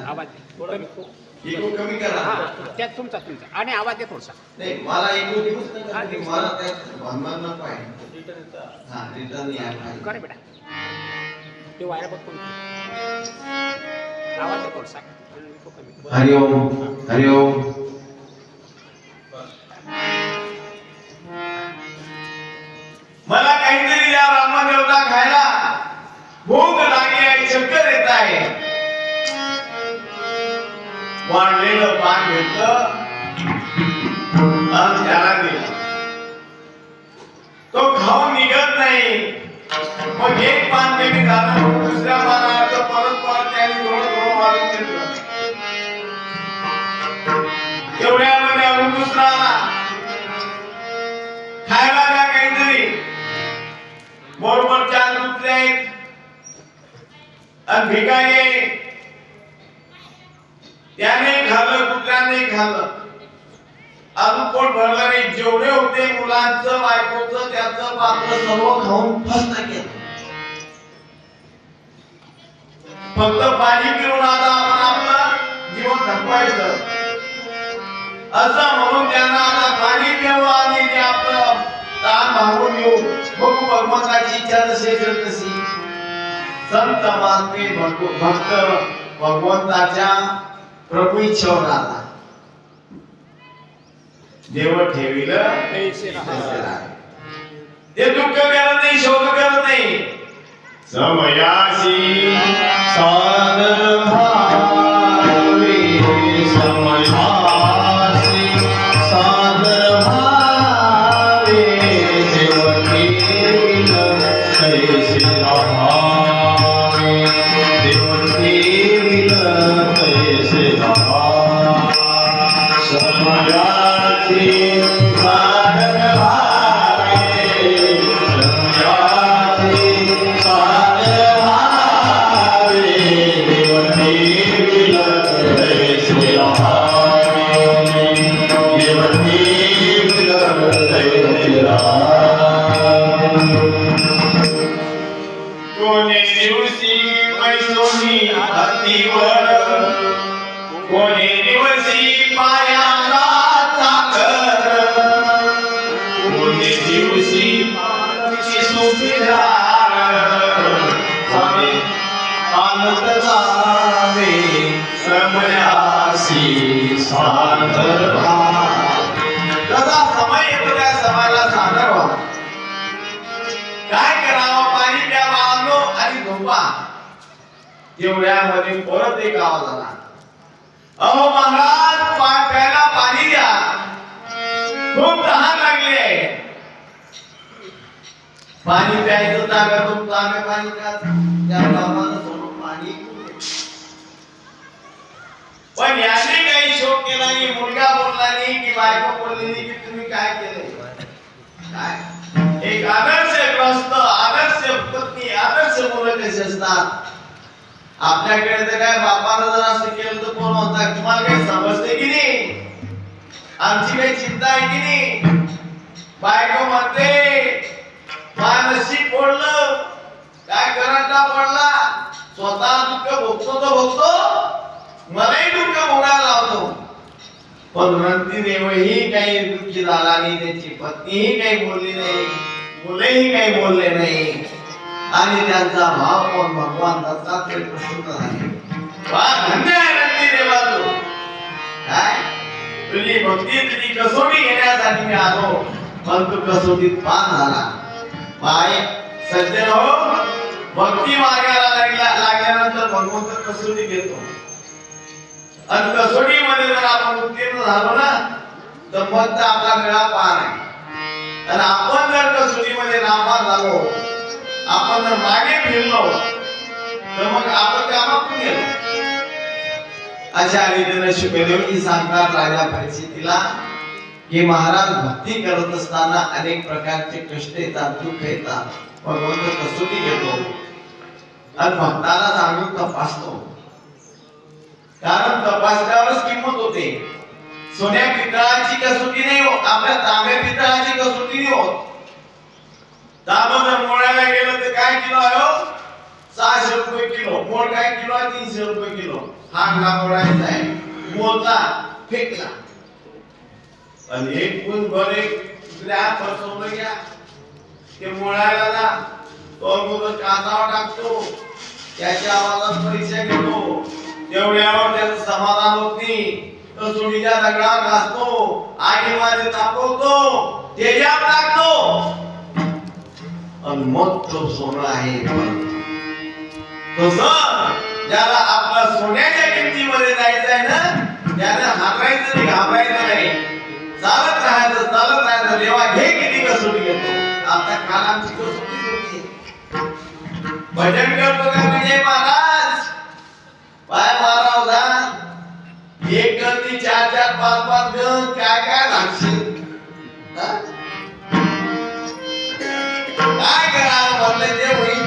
आवाज इको कमी करा. त्यात तुमचा आणि आवाज आहे थोडासा. नाही मला इको दिवस नाही, मला त्यात भांडण नको आहे. हा रिटर्न या पाहिजे. करे बेटा ते वायर बघ कोण आवाज आहे थोडासा. इको कमी. हरिओम हरिओम. मला काहीतरी या ब्राह्मण देवता खायला भूक लागली आहे, चक्कर येत आहे. वाढलेलं पान घेतलं आणि त्याला दिलं. तो खाऊन निघत नाही. मग एक पान कमी झालं, दुसऱ्या पानाचं परत त्याने थोडं वाढून घेतलं. तेवढ्यामध्ये अजून दुसरा आला. खायला द्या काहीतरी. बरोबर 4 कुत्रे आहेत आणि भिकाई. त्याने खाल्लं, कुत्र्याने खाल्लं, अजून पोट भरलं नाही. जेवढे होते मुलांचं बायकोचं त्याचं पात्र सर्व खाऊन फस्त केलं. फक्त पाणी पिऊन आता आपण आपलं जीवन थकवायचं असं म्हणून त्यांना आता पाणी पिऊ आणि ते आपलं ताण भागून येऊ. बघू भगवंताची इच्छा नसेल तशी. संत मानते भक्त भगवंताच्या प्रभू इच्छेवर आला. देव ठेविलं ते दुःख करत नाही, शोक करत नाही. समयासी सादर भावे समयासी सादर भावे देवकी कैसे भावे देवकी कैसे भावे समयासी सादर भावे समयासी सादर भावे देवकी कैसे भावे देवकी कैसे कोणी दिवशी पैसोनी हातीवर, कोणी दिवशी पायाला चाकर, कोणी दिवशी पायाची सुभीदार. भावे पालत जावे समयासी सादर भावे जसा समय येतो त्या समाला सादर व्हा. काय करावं? पाणी प्या बाळांनो आणि झोपा. तेवढ्यामध्ये परत एक आवाज आला. अहो महाराज, प्यायला पाणी द्या, खूप तहान लागली आहे. पाणी प्यायचं जागा तुमचं, आम्ही पाणी त्या बाबाला सोडून पाणी पिऊ दे. पण याने काही शोक केला नाही. मुलगा बोलला नाही की बायको बोलली नाही की तुम्ही काय केलंय. काय एक आदर्श ग्रस्त, आदर्श पत्नी, आदर्श मुलं कशी असतात. आपल्याकडे तर काय बापानं जर असं केलं तर कोण म्हणतात तुम्हाला काही समजते की नाही, आमची काही चिंता आहे की नाही. बायको म्हणते माझं नशीब पडलं, काय करायला पडला, स्वतः दुःख भोगतो तो भोगतो, मलाही दुःख भोगायला लावतो. पण रणतीदेवही काही दुःखी झाला नाही, त्याची पत्नीही काही बोलली नाही, मुलेही काही बोलले नाही आणि त्यांचा भाव पण भगवान दत्तात्रय प्रसन्न झाले. वा धन्य आहे रणतीदेवा तू. काय तुझी भक्ती, तुझी कसोटी घेण्यासाठी मी आलो. पण तो कसोटीत पास झाला. पाय सज्जन हो, भक्ती मार्गाला लागल्यानंतर भगवंत कसोटी घेतो आणि कसोटीमध्ये जर आपण उत्तीर्ण झालो ना तर मग तर आपला वेळा पार आहे. आणि आपण जर कसोटीमध्ये नापास झालो, आपण जर मागे फिरलो तर मग आपण कामातून गेलो. अशा रीतीने शुकदेवजी सांगतात राजा परिस्थितीला की महाराज भक्ती करत असताना अनेक प्रकारचे कष्ट येतात, दुःख येतात, भगवंत कसोटी घेतो आणि भक्ताला सांगून तपासतो. कारण तपासल्यावरच किंमत होते. सोन्या पितळाची कसोटी नाही होत, आपल्या तांब्या पितळाची कसोटी नाही होत. तांबा जर मोडायला गेलं तर काय किलो आहे? 600 रुपये किलो. मोड काय किलो आहे? 300 रुपये किलो. हा मोडायचा आहे, मोडला, फेकला आणि एक गुण बरे ग्रॅम फसवलं घ्या ते मोडायला ना तो अगोदर काचावर टाकतो, त्याच्या आवाजात परीक्षा घेतो, तेवढ्यावर त्याचं समाधान होत नाही, तो सोडीच्या दगडावर घासतो, आगीमध्ये तापवतो, तेजाब टाकतो आणि मग तो सोनं आहे. तसं ज्याला आपला सोन्याच्या किमतीमध्ये जायचं आहे ना, त्याने हारायचं नाही, घाबरायचं नाही, चालत राहायचं. देवा घे किती कसोटी घेतो. आता काल आमची कसोटी होती. भजन करतो का विजय महाराज? पाय मारा होता एक गर्दी 4-4, 5-5 गण काय लागशील? काय करावं म्हणलं ते होईल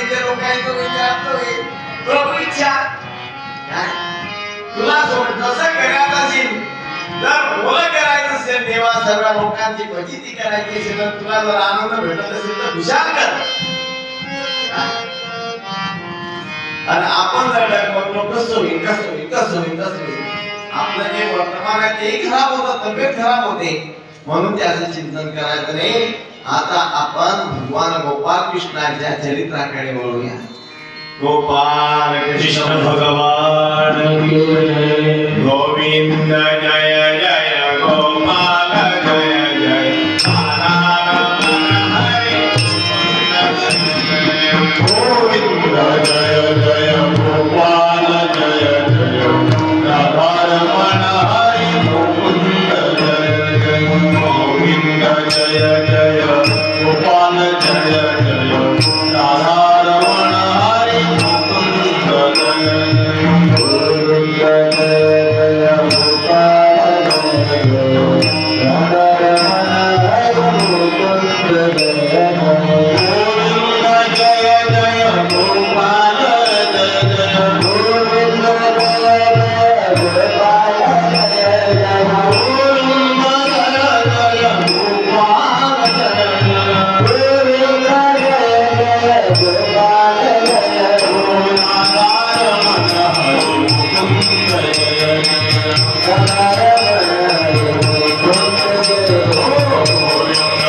ते लोकांचं विचारतो होईल. प्रभू इच्छा तुला तसं करायचं असेल, जर भलं करायचं असेल, देवा सगळ्या लोकांची फजिती करायची असेल, तुला जर आनंद भेटत असेल तर विचार कर. आणि आपण जर डगमगलो कसं होईल आपलं जे वर्तमान आहे तेही खराब होतं, तब्येत खराब होते. म्हणून त्याचं चिंतन करायचं नाही. आता आपण भगवान गोपाल कृष्णाच्या चरित्राकडे वळूया. गोपाल कृष्ण भगवान गोविंद जय जय गोपाल जय जय गोविंद जय जय गोपाल जय जय राधारमण हरि मुकुंद जय जय गोविंद जय जय गोपाल जय जय राधारमण हरि मुकुंद जय जय गोविंद जय जय गोपाल जय जय राधारमण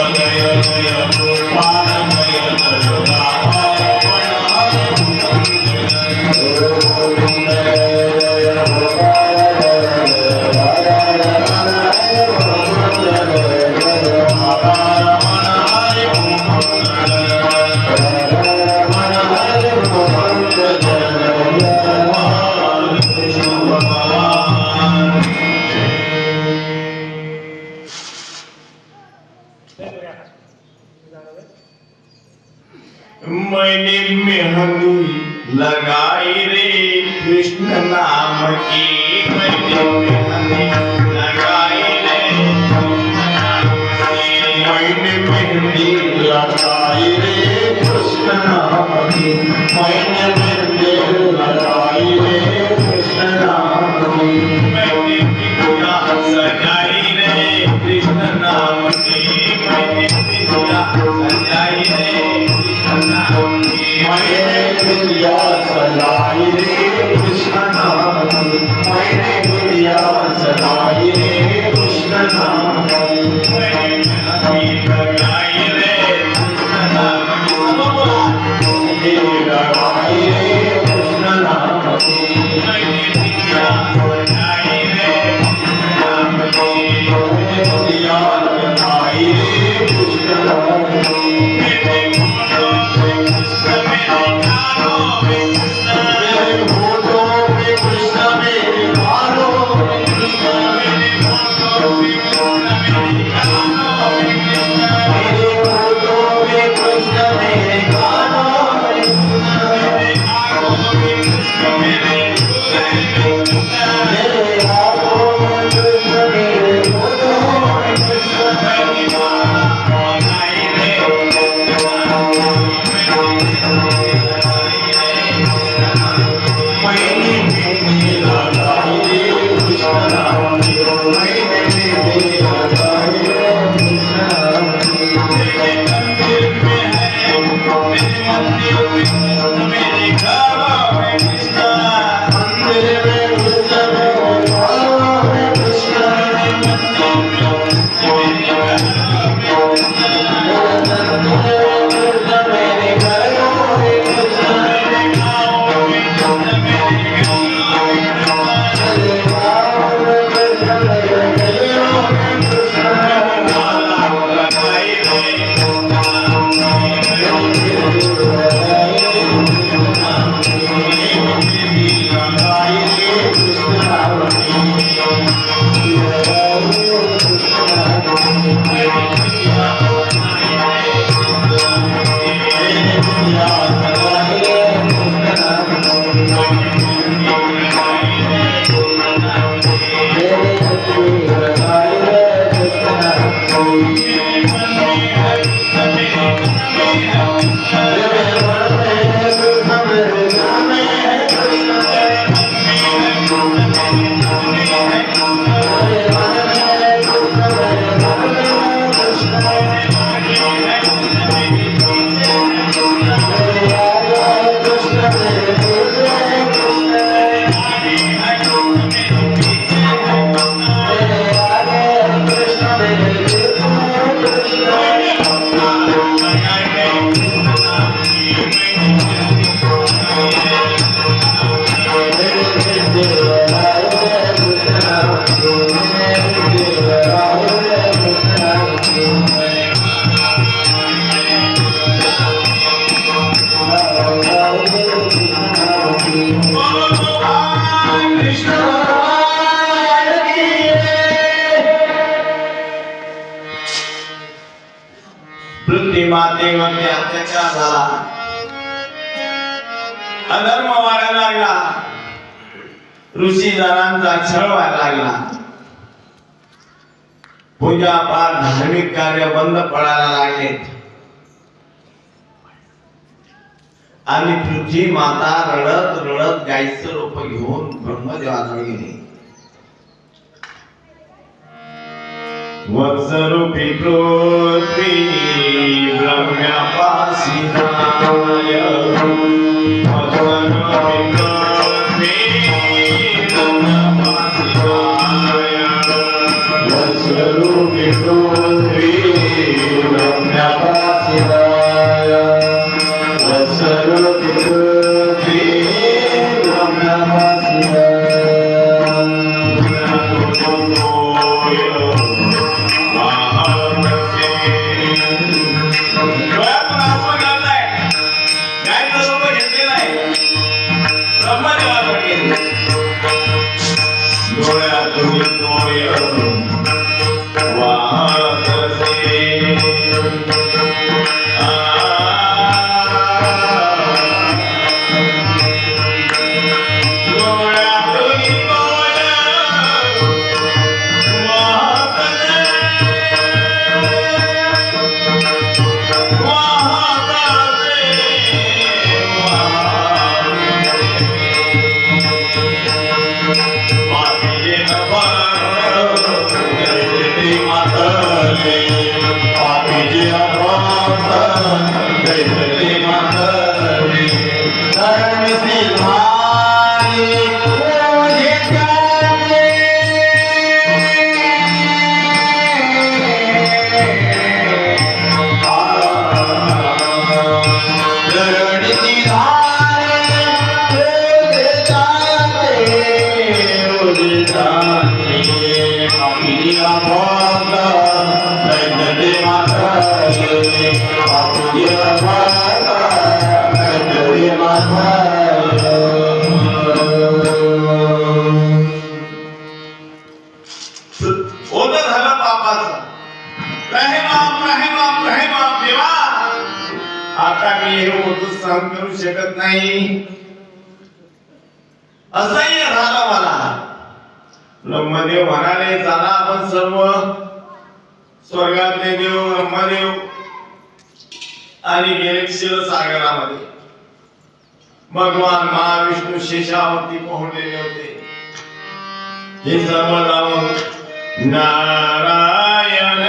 हरि मुकुंद जय जय मैंने मेहंदी लगाई रे कृष्ण नाम की, मैंने मेहंदी लगाई रे मैंने मेहंदी लगाई रे कृष्ण नाम की, मैंने मेहंदी लगाई रे कृष्ण नाम की, मैंने बिटिया सजाई रे कृष्ण नाम की, मैंने बिटिया सजाई रे कृष्ण नाम की, मैंने बिटिया सजाई रे कृष्ण नाम की, मैंने बिटिया सजाई रे कृष्ण नाम की, मैंने मेहंदी लगाई रे कृष्ण नाम की, लगाई रे कृष्ण नाम की, मैंने बिटिया सजाई रे कृष्ण नाम की, मैंने बिटिया लगाई रे मातेवरती अत्याचार झाला, अधर्म वाढायला लागला, ऋषीजनांचा छळ व्हायला लागला, पूजा पाठ धार्मिक कार्य बंद पडायला लागले आणि पृथ्वी माता रडत रडत गायीचं रूप घेऊन ब्रह्मदेवाजवळ गेली. वत्सरूपी पृथ्वी ब्रह्म्यापासी नाय, वत्सरूपी पृथ्वी ब्रह्म्यापासी नाय, वत्सरूपी पृथ्वी ब्रह्म्यापासी नाय, वत्सरूपी पृथ्वी ब्रह्म्यापासी नाय. Master होतं झालं पापाचं. रहे देवा, आता मी हे होतं सहन करू शकत नाही. असह्य झालं मला. ब्रह्मदेव म्हणाले चला आपण सर्व स्वर्गातले देव ब्रह्मदेव आणि गेले क्षीरसागरामध्ये. भगवान महाविष्णू शेषावरती पोहोचलेले होते. हे सर्व जाऊन नारायण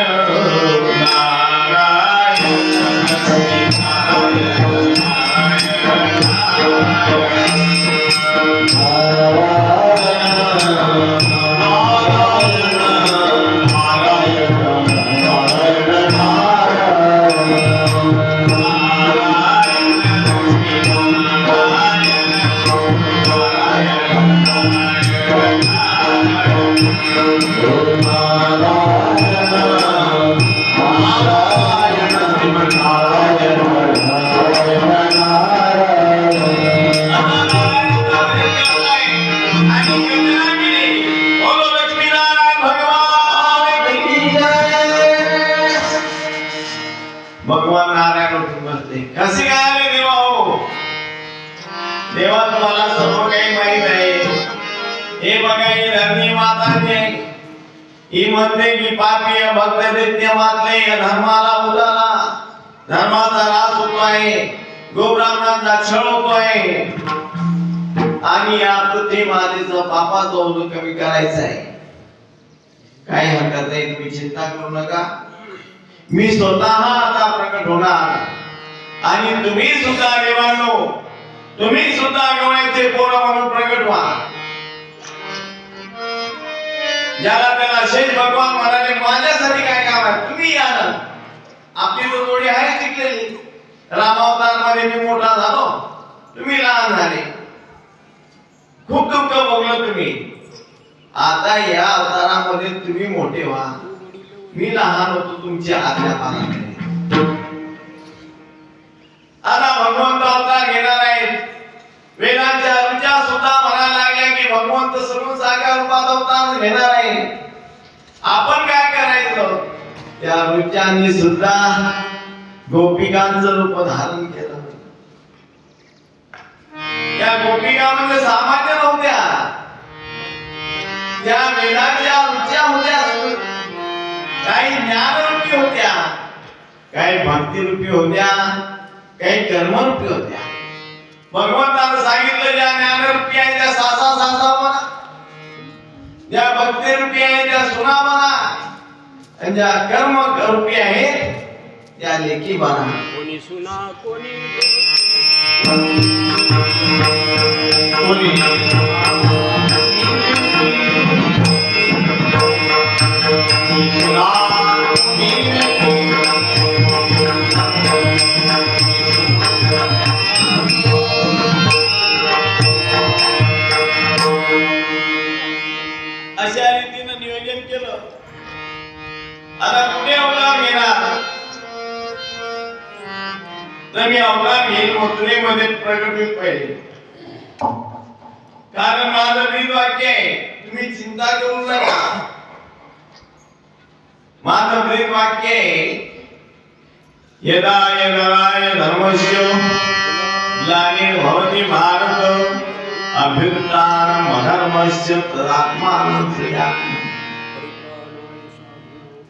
भगवान नारायण उठून बसले. कसे काय आले देवा? हो देवा, तुम्हाला सर्व काही माहित आहे. हे बघा, ही धरणी माताने ही म्हणते की पापी भक्त दैत्य मारले, धर्माला उदाला, धर्माचा ऱ्हास होतोय, गोब्राह्मणांचा छळ होतोय आणि या पृथ्वी मातेचं पापाचं ओझं कमी करायचं आहे. काही हरकत नाही, तुम्ही चिंता करू नका. मी स्वतः आता प्रकट होणार आणि तुम्ही सुद्धा देवांनो, तुम्ही सुद्धा गवळ्याचे पोरं म्हणून प्रकट व्हा. ज्याला त्याला शेष भगवान म्हणाले माझ्यासाठी काय काम आहे, तुम्ही या ना. आपली तो जोडी आहे शिकलेली. रामावतार मध्ये मी मोठा झालो, तुम्ही लहान झाले, खूप दुःख भोगलं तुम्ही. आता या अवतारामध्ये तुम्ही मोठे व्हा. मी लहान होतो तुमच्या आज्ञापालनाने. आता भगवंत अवतार घेणार आहेत. वेदांच्या ऋचा सुद्धा म्हणायला लागल्या की भगवंत सर्व साकार रूपात अवतार घेणार आहे. आपण काय करायचं? त्या ऋचांनी सुद्धा गोपिकांचं रूप धारण केलं. त्या गोपिका म्हणजे सामान्य नव्हत्या, त्या वेदांच्या ऋचा होत्या. काही ज्ञानरूपी होत्या, काही भक्तिरूपी होत्या, काही कर्मरूपी होत्या. भगवंतानं सांगितलं ज्या ज्ञानरूपी आहे त्या सासा सासा म्हणा, ज्या भक्तिरूपी आहे त्या सुना म्हणा, आणि ज्या कर्मरूपी आहेत त्या लेकी म्हणा. कोणी सुना कोणी अशा रीतीनं नियोजन केलं. आता कुठे अवतार घेणार? तर मी अवतार घेईन मथुरेमध्ये प्रकट होईल पहिले. कारण माझं ब्रीद वाक्य आहे, तुम्ही चिंता करू नका. माझं ब्रीद वाक्य आहे, यदा यदाय धर्मस्य ग्लानिर्भवति भारत अभ्युत्थानम् अधर्मस्य तदात्मानं सृजामि.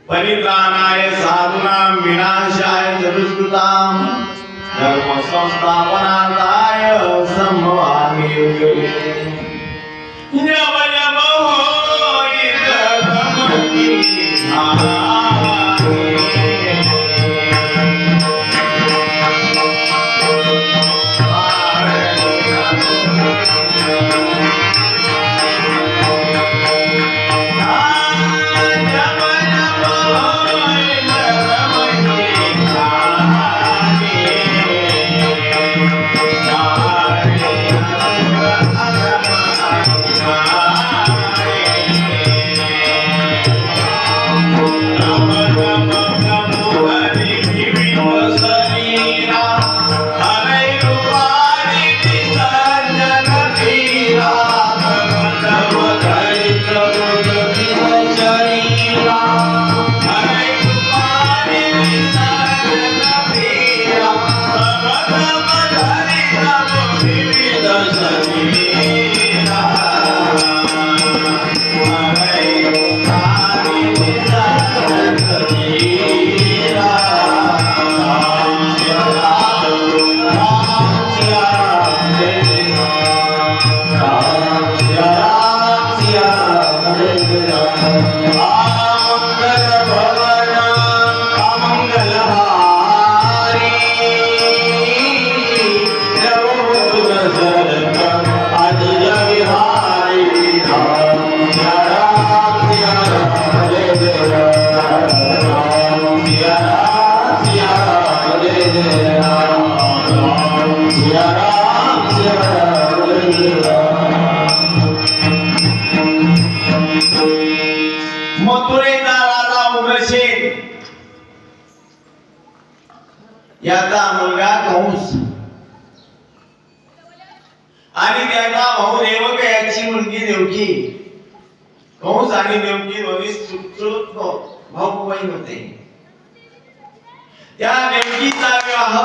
परित्राणाय साधूनां विनाशाय च दुष्कृतां धर्म संस्थापनार्थाय संभवामि युगे युगे. जब जब होइत धर्म की हानि, याचा मुलगा कंस आणि त्याचा भाऊ देवक याची मुलगी देवकी. कंस आणि देवकी दोन्ही चुलत भाऊ बहीण होते. त्या देवकीचा विवाह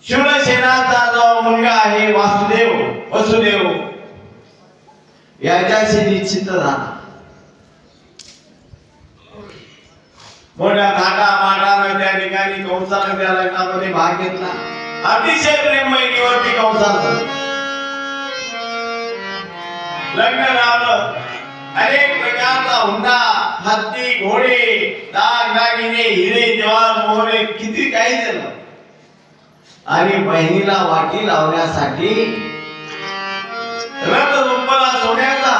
शूरसेनाचा जो मुलगा आहे वसुदेव याच्याशी निश्चित झाला. मोठ्या थाटा माटानं त्या ठिकाणी कंसाने त्या लग्नामध्ये भाग घेतला. अतिशय प्रेममयीवरती कंसाचं लग्न लावलं. अनेक प्रकारचा हुंडा, हत्ती, घोडे, दागिने, हिरे, जवाहर, मोहरे किती काही दिलं. आणि बहिणीला वाटी लावण्यासाठी रथ झुंपला सोन्याचा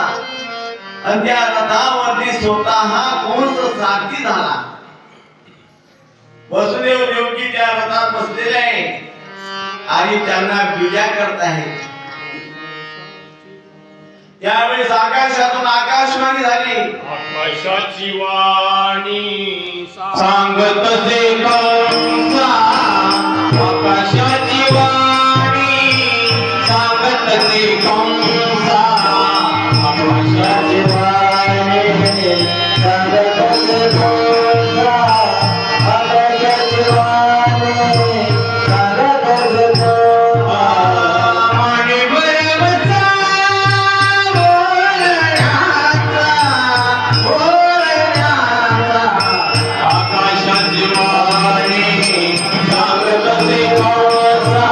आणि त्या रथावरती स्वतः कंस सारथी झाला. वसुदेव देवकी त्या रथात बसलेले आहे आणि त्यांना बिजा करत आहेत. त्यावेळेस आकाशातून आकाशवाणी झाली. आकाशाची वाणी सांगत से कंसा आकाशाची वाणी सांगत से कंसा आकाशाची वाणी सांगत से कंसा आकाशाची वाणी सांगत से कंसा आणि बरवचा आकाशाची वाणी सांगत से कंसा आकाशाची वाणी सांगत से कंसा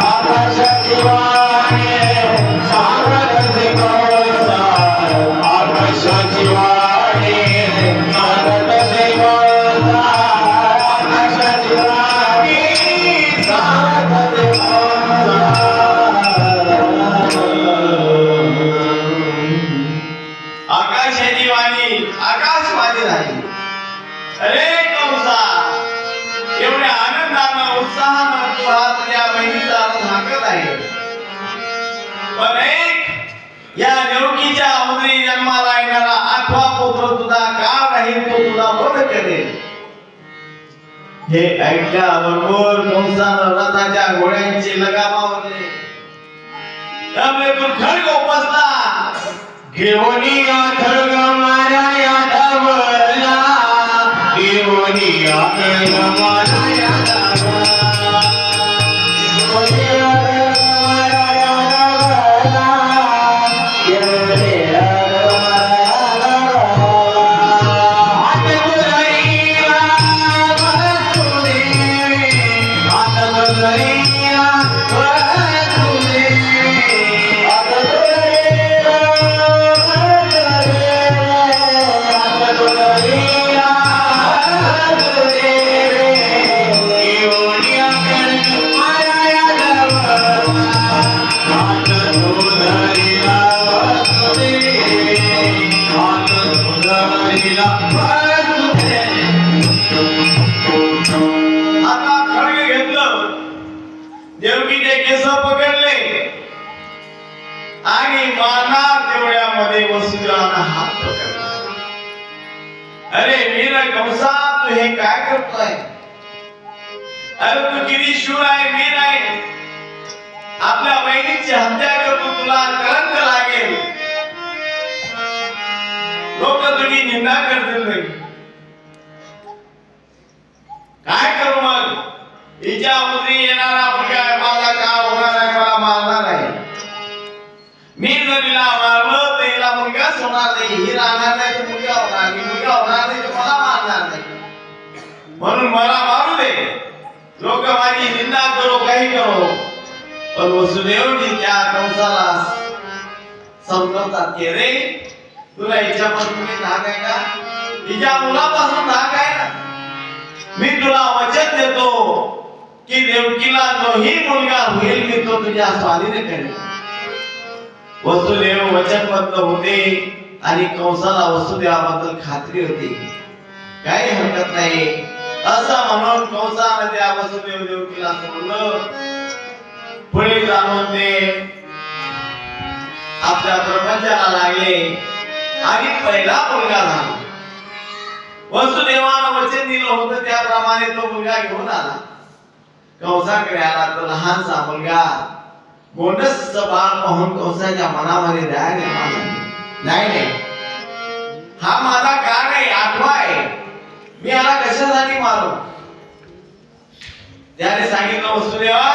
आकाशाची वाणी सांगत से कंसा आकाशाची वाणी सांगत से आकाशाची वाणी आकाशवाणी झाली. अरे कंसा, एवढ्या आनंदानं उत्साहानं तू हा तुझ्या बहिणीचा रथ हाकत आहे. पण एक या देवकीच्या उदरी जन्माला येणारा 8वा पुत्र तुझा का राहील, तो तुझा वध करेल. हे ऐकल्याबरोबर कंसानं रथाच्या घोड्यांचे लगामावरले. त्यामुळे तू खड्ग उपसला. घेऊनिया खड्ग मारा यादवला घेऊनिया खड्ग मारा यादवला घेऊनिया खड्ग मारा यादवला घेऊनिया खड्ग मारा यादवला हात गुजरीला हात गुजरीला हात गुजरीला हात गुजरीला घेऊनिया खड्ग मारा यादवला हात गुजरीला हात गुजरीला हात गुजरीला हात गुजरीला आता खड्ग घेतलं. देवकीचे केस पकडले आणि माना तेवढ्यामध्ये वसुदेवानं हात पकडला. अरे वीर कंसा, तू हे काय करतोय? अरे तू किती शूर आहे, वीर आहे. आपल्या बहिणीची हत्या करतो, तुला कलंक लागेल. लोक तुझी निंदा करतील नाही. काय करू मग? हिच्या उदरी येणारा मुलगा माझा का होणार आहे, मला मारणार आहे. मी जर हिला मारलं तर हिला मुलगाच होणार नाही. ही राहणार नाही तर मुलगा होणार नाही. मुलगा होणार नाही तर मला मारणार नाही. म्हणून मला मारू दे. लोक माझी निंदा करो, काही करो, पण वसुदेवजी त्या कंसाला समजवतात की रे, तुला हिच्यापासून धाक आहे का? हिच्या मुलापासून धाक आहे ना? मी तुला वचन देतो की देवकीला जोही मुलगा होईल मी तो तुझ्या स्वाधीन करेन. वसुदेव वचनबद्ध होते आणि कंसाला वसुदेवाबद्दल खात्री होती. काही हरकत नाही असं म्हणून कंसाने त्या वसुदेव देवकीला सोडलं. पुढे जाऊन ते आपल्या प्रपंचाला लागले आणि पहिला मुलगा झाला. वसुदेवानं वचन दिलं होतं त्या सांगितल्याप्रमाणे तो मुलगा घेऊन आला. कंसाकडे आला. तो लहानसा मुलगा गोंडसचं बाळ पाहून कंसाच्या मनामध्ये दया निर्माण झाली. नाही, हा माझा का नाही, आठवा आहे, मी याला कशासाठी मारू? त्याने सांगितलं, वसुदेवा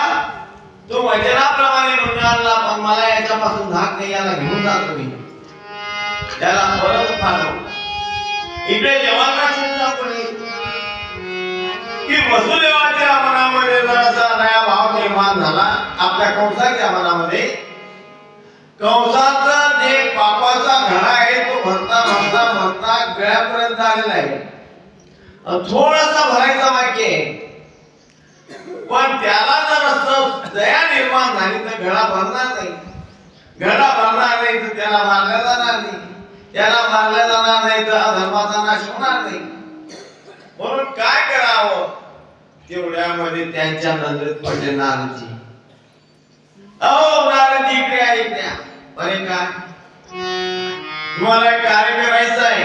तो वचनाप्रमाणे म्हणला, पण मला याच्यापासून धाक नाही, याला घेऊन जातो मी, त्याला परत फाडव. इकडे देवांना चिंता पडली की वसुदेवाच्या मनामध्ये जरासा नया भाव निर्माण झाला. आपल्या कंसाच्या मनामध्ये कंसाचा जे पापाचा घडा आहे तो भरता भरता भरता गळ्यापर्यंत आलेला आहे. थोडासा भरायचा बाकी आहे, पण त्याला जर असं दया निर्माण झाली तर घडा भरणार नाही. घडा भरणार नाही तर त्याला मारल्या जाणार नाही. त्याला मारल्या जाणार नाही तर अधर्माचा नाश होणार नाही. म्हणून काय करावं? तेवढ्यामध्ये त्यांच्या नजरेत पडले नारदजी. अहो नारदजी इकडे आहे, इकडे. अरे काय, तुम्हाला कार्य करायचं आहे,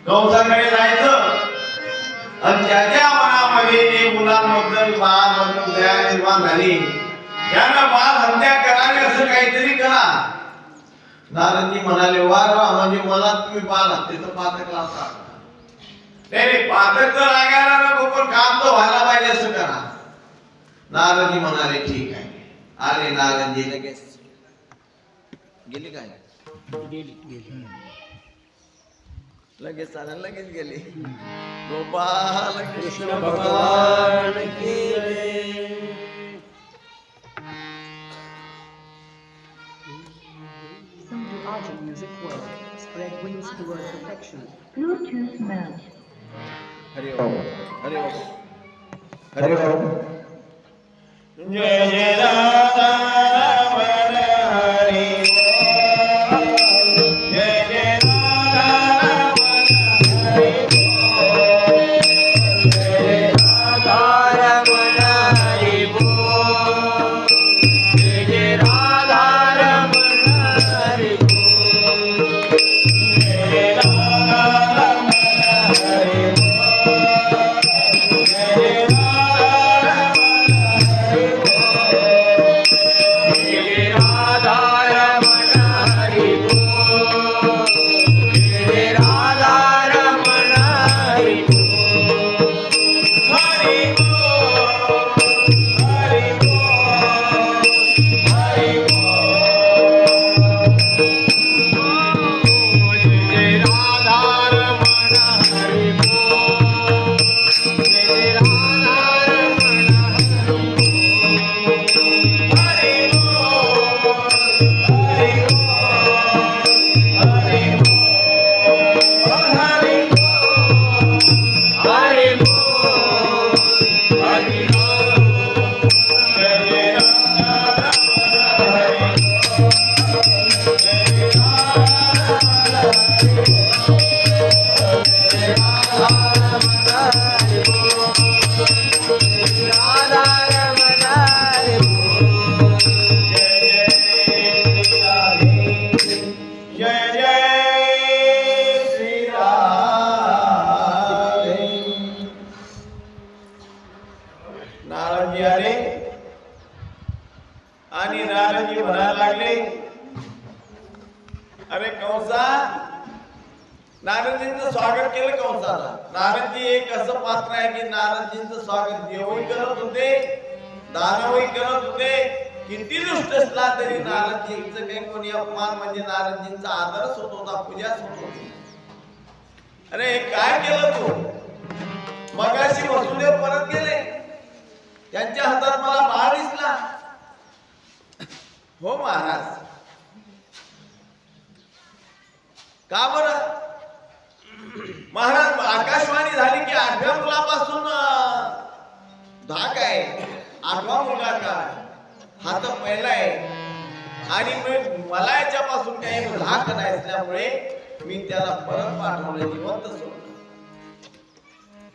कंसाकडे जायचं आणि त्याच्या मनामध्ये जे मुलांबद्दल बाळाबद्दल दया निर्माण झाली, त्यानं बाळ हत्या करावी असं काहीतरी करा. नारदजी म्हणाले, वा वा, म्हणजे मला तुम्ही बाळ हत्येचं पातक लावता. नाही, पातक तर लागायला नको, पण काम तर व्हायला पाहिजे असं करा. नारदजी म्हणाले, ठीक आहे. आले नारदजी, लगेच गेली काय, लगेच आले, लगेच गेली. गोपाल कृष्ण भगवान की जय. Audio music world. Spread wings toward perfection. Bluetooth mode. Hari ओम, हरि ओम, हरि ओम. जय जय राधा रमण हरि बोल. जय जय राधा रमण हरि बोल. जय जय राधा रमण हरि बोल. जय जय राधा रमण हरि बोल. जय जय राधा रमण हरि बोल. जय जय नारदजी आले आणि नारदजी म्हणायला लागले, अरे कंसा, नारदजींचं स्वागत केलं कंसाला. नारदजी एक असं पात्र आहे की नारदजींचं स्वागत देवही करत होते, दानवही करत होते. किती दुष्ट असला तरी नारदजींचं काही कोणी अपमान म्हणजे नारदजींचा आदरच होत होता, पूजाच होत होती. अरे काय केलं तू? मगाशी वसुदेव परत गेले, त्यांच्या हातात मला बाळ दिसला. हो महाराज, का बरं? महाराज, आकाशवाणी झाली की 8व्या मुलापासून धाक आहे. 8वा मुलगा का? हा तर पहिला आहे आणि मला याच्यापासून काही धाक नाही असल्यामुळे मी त्याला परत पाठवलं, जिवंत सोडलं.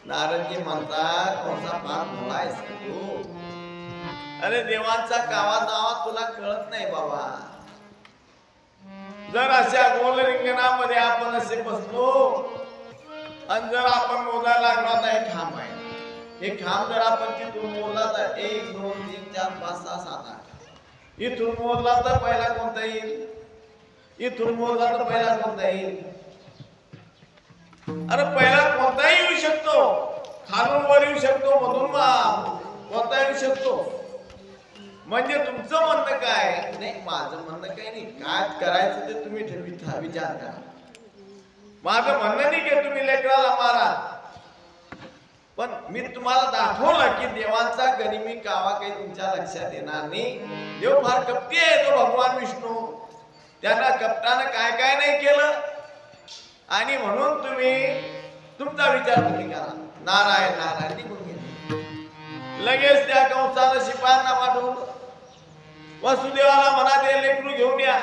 नारदजी म्हणतात, कोणता पाप भोळायस तू? अरे देवांचा कावा दावा तुला कळत नाही बाबा. जर अशा गोल रिंगणामध्ये आपण असे बसलो आणि जर आपण मोजायला लागलो तर हे खांब आहे, हे खांब जर आपण तिथून मोजला तर 1 2 3 4 5 6 7 8 इथून मोजला तर पहिला कोणता येईल, इथून मोजला तर पहिला कोणता येईल? अरे पहिला कोणताही येऊ शकतो, खालून वर येऊ शकतो, मधून कोणता येऊ शकतो. म्हणजे तुमचं म्हणणं काय? नाही माझं म्हणणं काय नाही, काय करायचं ते तुम्ही विचार करा. माझं म्हणणं नाही की तुम्ही लेकराला मारा, पण मी तुम्हाला दाखवलं की देवांचा गनिमी कावा काही तुमच्या लक्षात येणार नाही. देव फार कपटी आहे तो भगवान विष्णू, त्यांना कपटानं काय काय नाही केलं. आणि म्हणून तुम्ही तुमचा विचार तुम्ही करा, नारायण नारायण निघून गेले. लगेच त्या कंसानं शिपायांना पाठवलं, वसुदेवाला म्हणा ते लेकरू घेऊन या.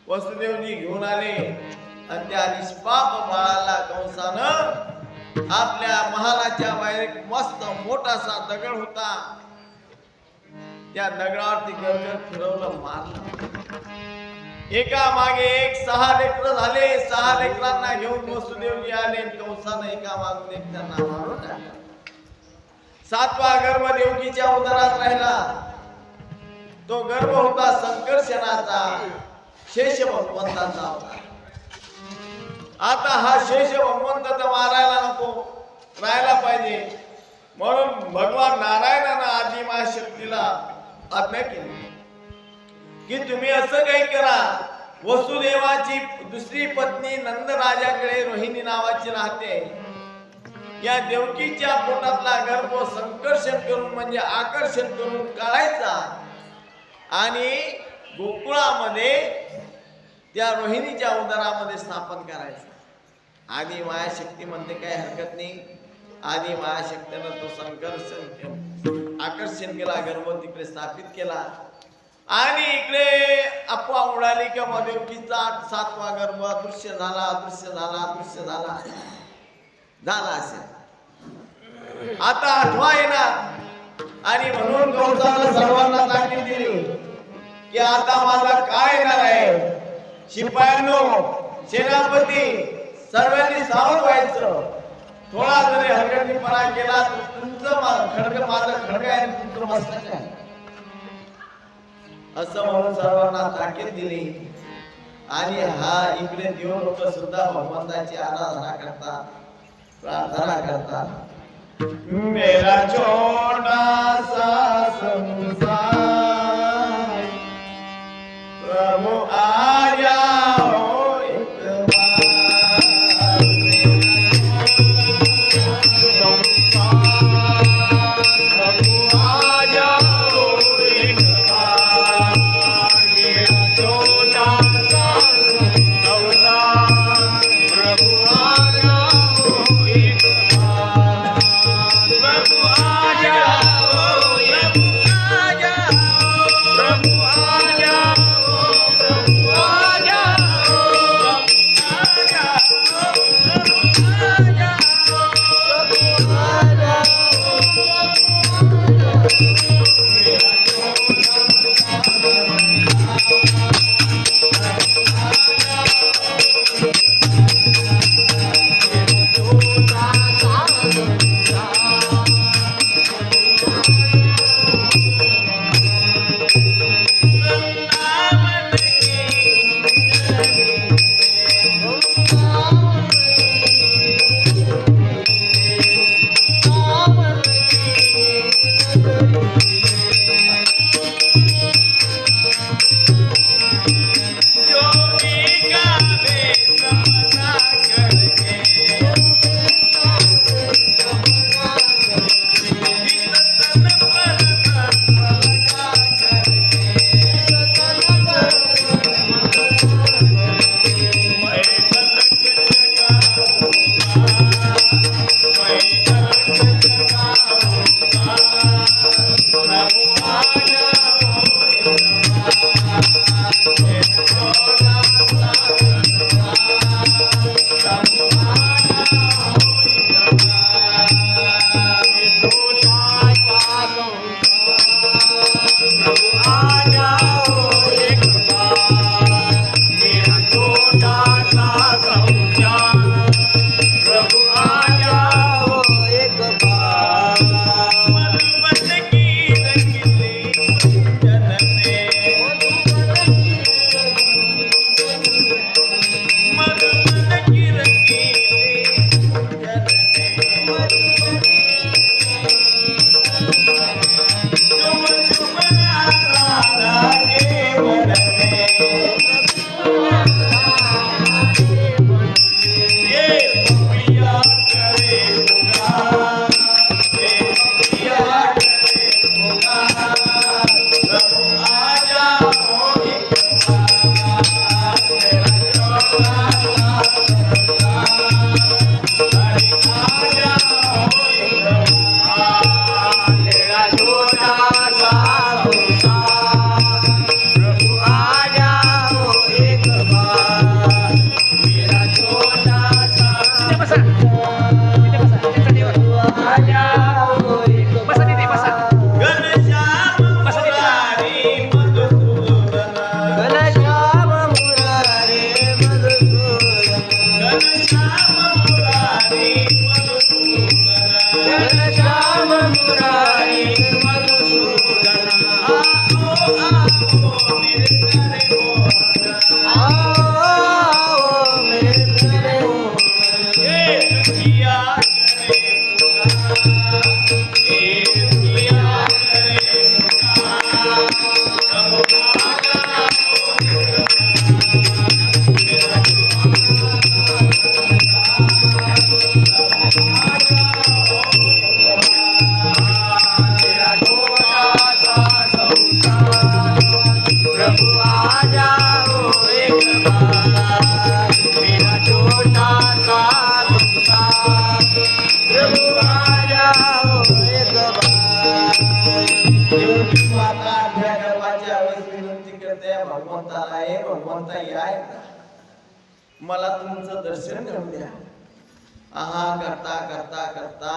वसुदेवजी घेऊन आले आणि त्या निष्पाप बाळाला कंसानं आपल्या महालाच्या बाहेर एक मस्त मोठासा दगड होता, त्या दगडावरती गरगर फिरवलं, मारलं. एका मागे एक 6 लेकरं झाले. 6 लेकरांना घेऊन वसुदेवजी आले, कंसानं एका मागून एक त्यांना मारून टाकलं. 7वा गर्भ देवकीच्या उदरात राहिला. तो गर्भ होता संकर्षणाचा, शेष भगवंताचा होता. आता हा शेष भगवंत तर मारायला नको, राहायला पाहिजे. म्हणून भगवान नारायणानं आदी महाशक्तीला आज्ञा केली की तुम्ही असं काही करा, वसुदेवाची दुसरी पत्नी नंद राजाकडे रोहिणी नावाची राहते, या देवकीच्या पोटातला गर्भ संकर्षण करून म्हणजे आकर्षण करून काढायचा आणि गोकुळामध्ये त्या रोहिणीच्या उदरामध्ये स्थापन करायचं. आदी मायाशक्ती म्हणते काही हरकत नाही. आदी मायाशक्तीनं तो संकर्षण आकर्षण केला, गर्भ तिकडे स्थापित केला. आणि इकडे अफवा उडाली की देवकीचा 7वा गर्भ दृश्य झाला, दृश्य झाला, दृश्य झाला, झाला असेल. आता 8वा येणार आणि म्हणून कंसानं सर्वांना ताकीद दिली की आता माझा काय येणार आहे. शिपायांनो, सेनापती सर्वांनी सावध व्हायचं. थोडा जरी हलगर्जीपणा केला तर तुमचं खडग माझं खडग आहे, तुमचं मस्तक आहे असं म्हणून सर्वांना ताकीद दिली. आणि हा इकडे देव लोक सुद्धा भगवंताची आराधना करतात, प्रार्थना करतात. मेरा छोटा सा संसार प्रभु आ जाओ एक बार, प्रभु आ जाओ एक बार, मेरा छोटा सा संसार, प्रभु आ जाओ एक बार, प्रभु आ जाओ घनश्याम मुरारी मधुसूदन आओ मेरे प्यारे तेरा छोटा सा संसार प्रभु आ जाओ एक बार मेरा छोटा सा संसार प्रभु आ जाओ एक बार देवकी माता आठव्या गर्भाच्या वेळेस विनंती करते भगवंताला, हे भगवंता याय मला तुमचं दर्शन घडून द्या. आहा करता करता करता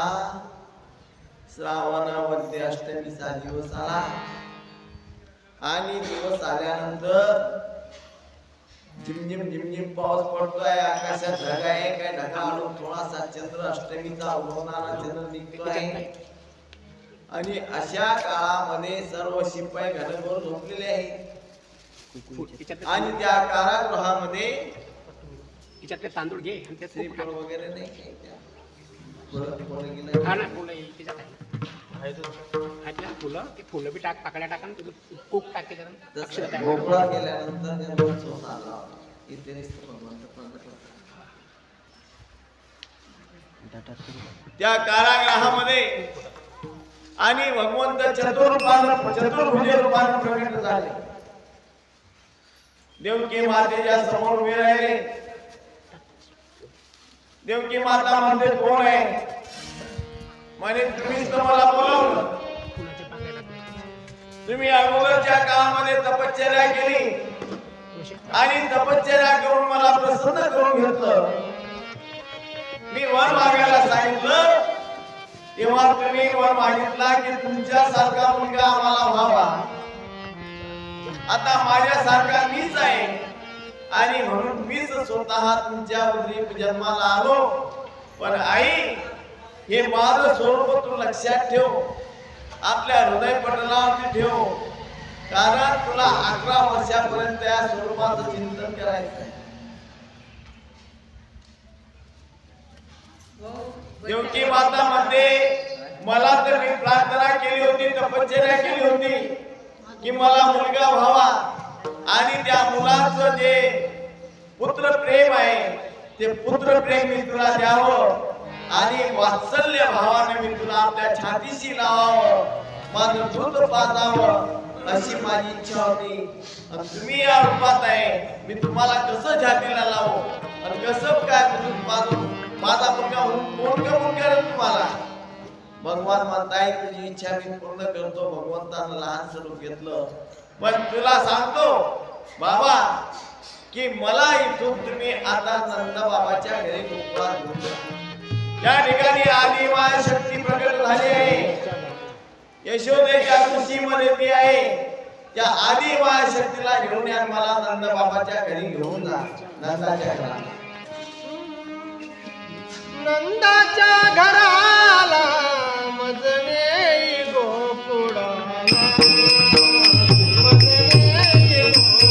श्रावणामध्ये अष्टमीचा दिवस आला आणि दिवस आल्यानंतर झिमझिम झिमझिम पाऊस पडतोय, आकाशात ढग आहे, काय ढगाळून थोडासा चंद्र अष्टमीचा उगवणारा चंद्र निघतोय आणि अशा काळामध्ये सर्व शिपाई घरावर झोपलेले आहेत आणि त्या कारागृहामध्ये तिच्यातले तांदूळ घे आणि त्यात तूप श्रीफळ टाक. वगैरे नाही काही त्या. फळं गेलं. हा ना फुलं येईल तिच्यात आहे. आहेत ना फुलं, ती फुलं बी टाक, पाकळ्या टाक आणि तुझं कूक टाक त्याच्यात अक्षर जसं टाक. भोपळा गेल्यानंतर त्या दोन सोन आला. इथे नुसतं भगवंत प्रगट होता. त्या कारागृहामध्ये आणि भगवंत चतुर्भुज रूपानं प्रकट झाले. देवकी मातेच्या समोर उभे राहिले. देवकी माता म्हणते कोण आहे? म्हणे तुम्हीच तर मला बोलवलं. फुलाच्या पाकळ्या टाक. तुम्ही अगोदरच्या काळामध्ये तपश्चर्या केली आणि तपश्चर्या करून मला प्रसन्न करून घेतलं. मी वर मागायला सांगितलं तेव्हा तुम्ही वर मागितला की तुमच्यासारखा मुलगा आम्हाला व्हावा. आता माझ्यासारखा मीच आहे आणि म्हणून मीच स्वतः तुमच्या उदरी जन्माला आलो. पण आई, हे माझं स्वरूप तू लक्षात ठेव, आपल्या हृदय पटलावरती ठेव, कारण तुला 11 वर्षापर्यंत या स्वरूपाचं चिंतन करायचं आहे. देवकी माता म्हणते मला तर मी प्रार्थना केली होती, तपश्चर्या केली होती की मला मुलगा व्हावा आणि त्या मुलाचं जे पुत्र प्रेम आहे ते पुत्र प्रेम मी तुला द्यावं आणि वात्सल्य भावाने मी तुला आपल्या छातीशी लावावं, माझं दूध पाजावं अशी माझी इच्छा होती. आणि तुम्ही या रूपात आहे, मी तुम्हाला कसं छातीला लावू आणि कसं काय दूध पाजू, माझा मुलगा म्हणून कोण करून करेल तुम्हाला? भगवान म्हणताय तुझी इच्छा मी पूर्ण करतो. भगवंतानं लहान स्वरूप घेतलं. पण तुला सांगतो बाबा की मला इथून तुम्ही आता नंद बाबाच्या घरी गोकुळात घेऊन जा. त्या ठिकाणी आदी माया शक्ती प्रकट झाली आहे. यशोदेच्या कुशीमध्ये ती आहे. त्या आदी माया शक्तीला घेऊन या, मला नंद बाबाच्या घरी घेऊन जा. नंदाच्या घरात नंदाच्या घराला मजने गोकुळाला मजने गोकुळाला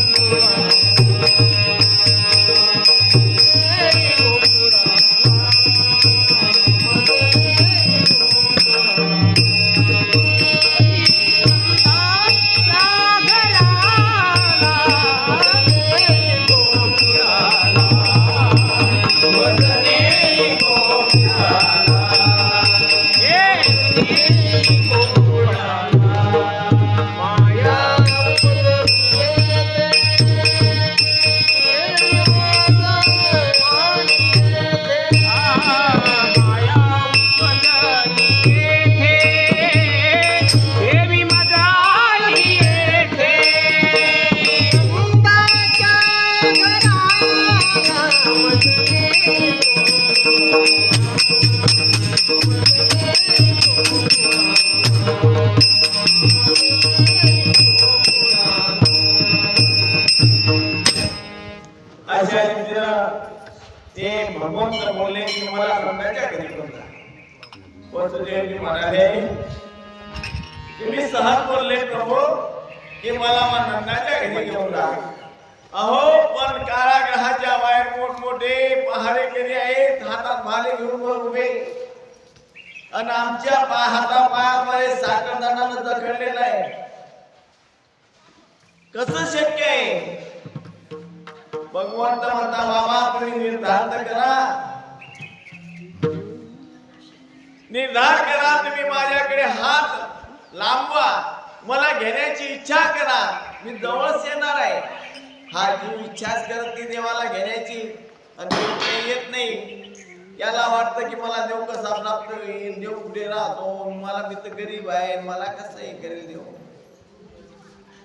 Thank you. वसुदेवजी म्हणाले तुम्ही सहज बोलले प्रभू की मला नंदाच्या घरी घेऊन जा. अहो पण कारागृहाच्या बाहेर मोठमोठे पहारेकरी आहेत, हातात भाले घेऊन वर उभे, आणि आमच्या हातापायामध्ये साखरदानानं जखडलेलं आहे. कसं शक्य आहे? भगवंत म्हणता बाबा तुम्ही निर्धार करा, निर्धार करा, तुम्ही माझ्याकडे हात लांबवा, मला घेण्याची इच्छा करा, मी जवळच येणार आहे. हा जीव इच्छाच करत ती देवाला घेण्याची, आणि देव काही येत नाही. याला वाटतं की मला देव कसा प्राप्त होईल, देव कुठे राहतो, मला मी तर गरीब आहे, मला कसं हे करेल देव.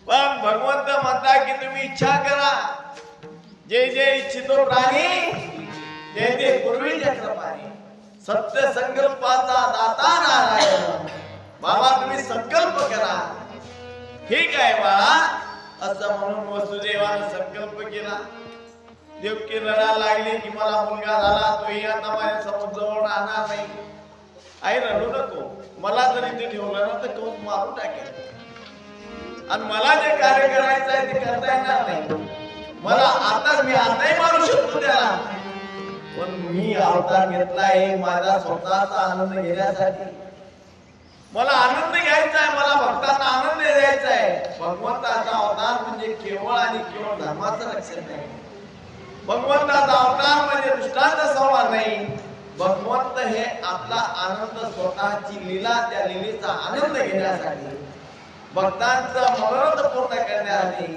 पण भगवंत म्हणता की तुम्ही इच्छा करा, जे जे इच्छितो प्राणी ते ते पूर्वीच्या क्रमाने. सत्य संकल्पाचा दाता नारायण, बाबा तुम्ही संकल्प करा. ठीक आहे बाळा, असं म्हणून वसुदेवाने संकल्प केला. देवकी रडायला लागली की मला मुलगा झाला, तोही आता माझ्या समोर जवळ राहणार नाही. आई रडू नको, मला जर इथे ठेवलं ना तर कंस मारून टाकेल, आणि मला जे कार्य करायचं आहे ते करता येणार नाही. मला आता मी आताही मारू शकतो त्याला, पण मी अवतार घेतलाय माझा स्वतःचा आनंद घेण्यासाठी. मला आनंद घ्यायचा आहे, मला भक्तांना आनंद द्यायचा आहे. भगवंताचा अवतार म्हणजे केवळ आणि केवळ धर्माचं रक्षण नाही. भगवंताचा अवतार म्हणजे दुष्टांचा संहार नाही. भगवंत हे आपला आनंद, स्वतःची लीला, त्या लीलेचा आनंद घेण्यासाठी, भक्तांचं मनोरथ पूर्ण करण्यासाठी.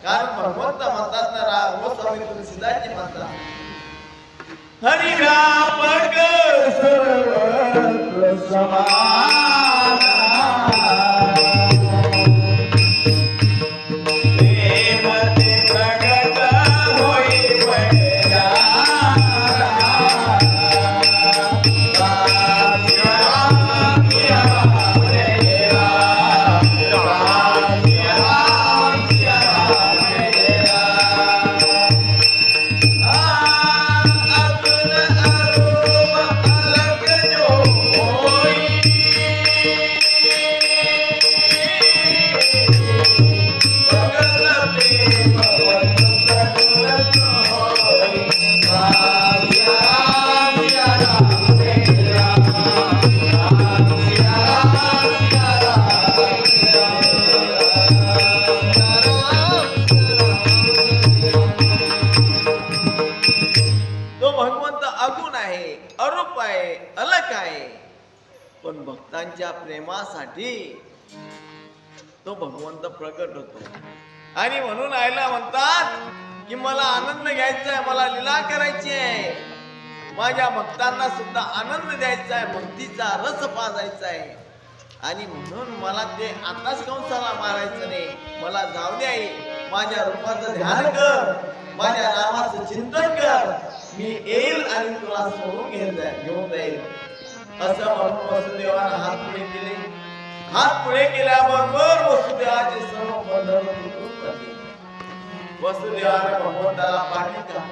कारण भगवंत म्हणतात ना, राम स्वामी तुलसीदासजी म्हणतात, हरि व्यापक सर्वत्र समान, प्रेम ते प्रगट होई पैजा. अरूप आहे, अलग आहे, पण भक्तांच्या प्रेमासाठी तो भगवंत प्रकट होतो. आणि म्हणून आईला म्हणतात की मला आनंद घ्यायचा आहे, मला लीला करायची आहे, माझ्या भक्तांना सुद्धा आनंद द्यायचा आहे, भक्तीचा रस पाजायचा आहे. आणि म्हणून मला ते आताच कंसाला मारायचं नाही, मला जाऊ द्या, माझ्या रूपाचं ध्यान कर, माझ्या नामाचं चिंतन कर, मी येईल आणि तुला सोडून घेऊन जाईल. असं म्हणून वसुदेवानं हात पुढे केले. हात पुढे केल्याबरोबर वसुदेवाचे सर्व बंधन तुटून पडले. वसुदेवाने भगवंताला पाठिंबा,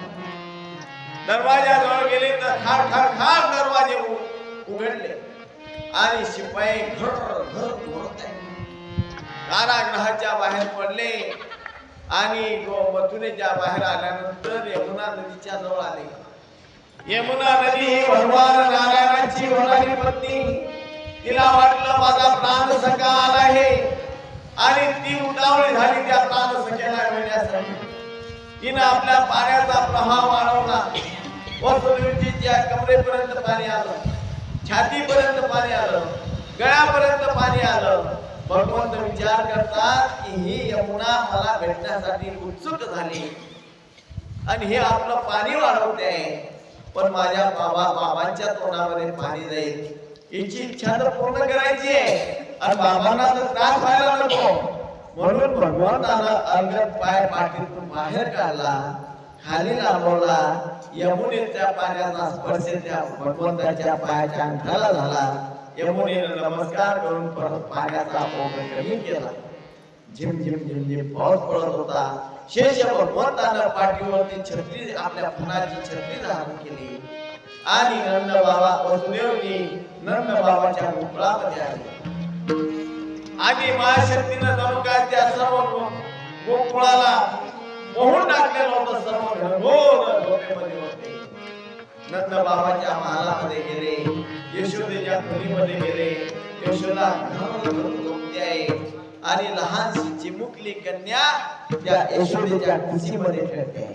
दरवाजाजवळ गेले तर खाड खाड खाड दरवाजे उघडले आणि शिपाई घर घर ओरडत आहे. कारागृहाच्या बाहेर पडले आणि मथुरेच्या बाहेर आल्यानंतर यमुना नदीच्या जवळ आले. यमुना नदी ही भगवान नारायणाची होणारी पत्नी. तिला वाटलं माझा प्राण सखा आला आहे आणि ती उतावळी झाली त्या प्राण सख्याला मिळण्यासाठी. तिनं आपल्या पाण्याचा प्रवाह वाढवला. वसुदेवजीच्या कमरेपर्यंत पाणी आलं, छातीपर्यंत पाणी आलं, गळ्यापर्यंत पाणी आलं. भगवंत विचार करतात की ही यमुना मला भेटण्यासाठी उत्सुक झाली आणि हे आपलं पाणी वाढवते आहे, पण माझ्या बाबांच्या तोंडामध्ये पाणी जाईल. हिची इच्छा तर पूर्ण करायची आहे आणि बाबांना तर त्रास व्हायला नको. म्हणून भगवंतानं अंगद पाय पाठीतून बाहेर काढला, खाली लांबवला. यमुनेच्या पाण्याचा स्पर्श त्या भगवंताच्या पायाच्या अंगठाला झाला. यमुनेने नमस्कार करून परत पाण्याचा ओघ कमी केला. झिम झिम झिम झिम पाऊस पडत होता. शेष भगवंतानं पाठीवरती छत्री, आपल्या फुलाची छत्री धारण केली आणि नंद बाबा वसुदेवजी नंद बाबाच्या गोकुळामध्ये आले आणि महाशक्तीनं जणू काय त्या सर्व गोकुळाला मोहून टाकलेलं होतं. सर्व घनघोर झोपेमध्ये होते. नंद बाबाच्या महालामध्ये गेले, यशोदेच्या खोलीमध्ये गेले. यशोदा झोपते आहे आणि लहानशी चिमुकली कन्या त्या यशोदेच्या कुशीमध्ये खेळते आहे.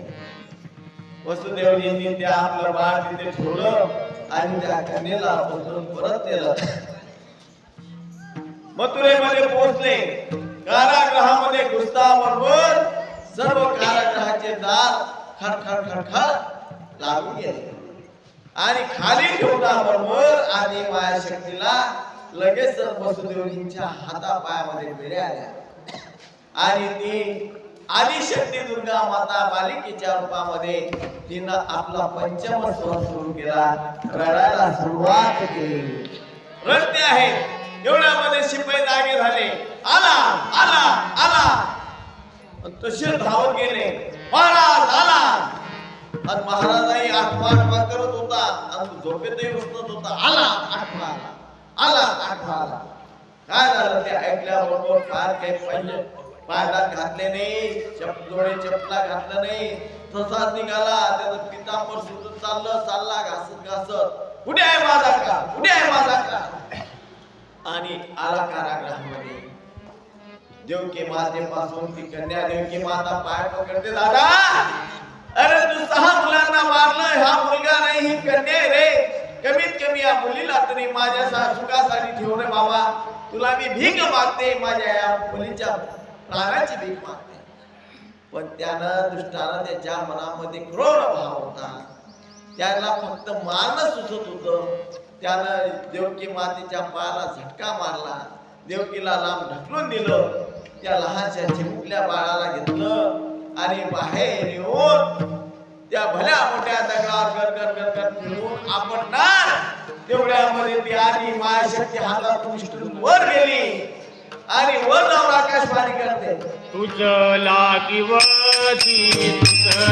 वसुदेवजींनी त्या आपलं बाळ तिथे ठेवलं आणि त्या कन्येला उचलून परत नेलं. मथुरेमध्ये पोहोचले. कारागृहामध्ये घुसताबरोबर सर्व कारागृहाचे दार खडखड खडखड लागून गेले आणि खाली ठेवताबरोबर आधी मायाशक्तीला लगेच वसुदेवजींच्या हातापायामध्ये बेड्या आल्या आणि ती आदिशक्ती दुर्गा माता बालिकेच्या रूपामध्ये तिनं आपला पंचम स्वर सुरू केला, रडायला सुरुवात केली. रडते आहे एवढ्यामध्ये शिपाई जागे झाले. आला आला आला तसे धावत गेले. महाराज आला. आणि महाराजाही आठवा करत होता आणि झोपेतही उठत होता. आला आठवा आला, आला आठवा आला. काय झालं ते ऐकल्याबरोबर फार काही पायात घातले नाही, जोडे चपला घातलं नाही, तसाच निघाला. त्याचं पितांबर सुटून चालला घासत घासत. कुठे आहे माझा का, कुठे आहे माझा का. आणि आला कारागृहामध्ये. देवकी मातेपासून ती कन्या देवकी माता पाय पकडते. दादा अरे तू 6 मुलांना मारलं, हा मुलगा नाही ही कन्या रे. कमीत कमी या मुलीला तरी माझ्या सुखासाठी ठेव रे बाबा. तुला मी भीक मागते, माझ्या या मुलीच्या प्राणाची भीक मागते. पण त्यानं दुष्टानं त्याच्या मनामध्ये क्रोध भाव होता. त्याला फक्त मारणं सुचत होतं. त्यानं देवकी मातेच्या पायाला झटका मारला. देवकीला लांब ढकलून दिलं. त्या लहानशा चिमुकल्या बाळाला घेतलं आणि बाहेर येऊन त्या भल्या मोठ्या दगडावर गरगर फिरवून आपटणार. तेवढ्यामध्ये ती आधी मायाशक्ती हातातून उचलून वर गेली आणि वर जाऊन आकाशवाणी करते. तुझं लागिवती तुझं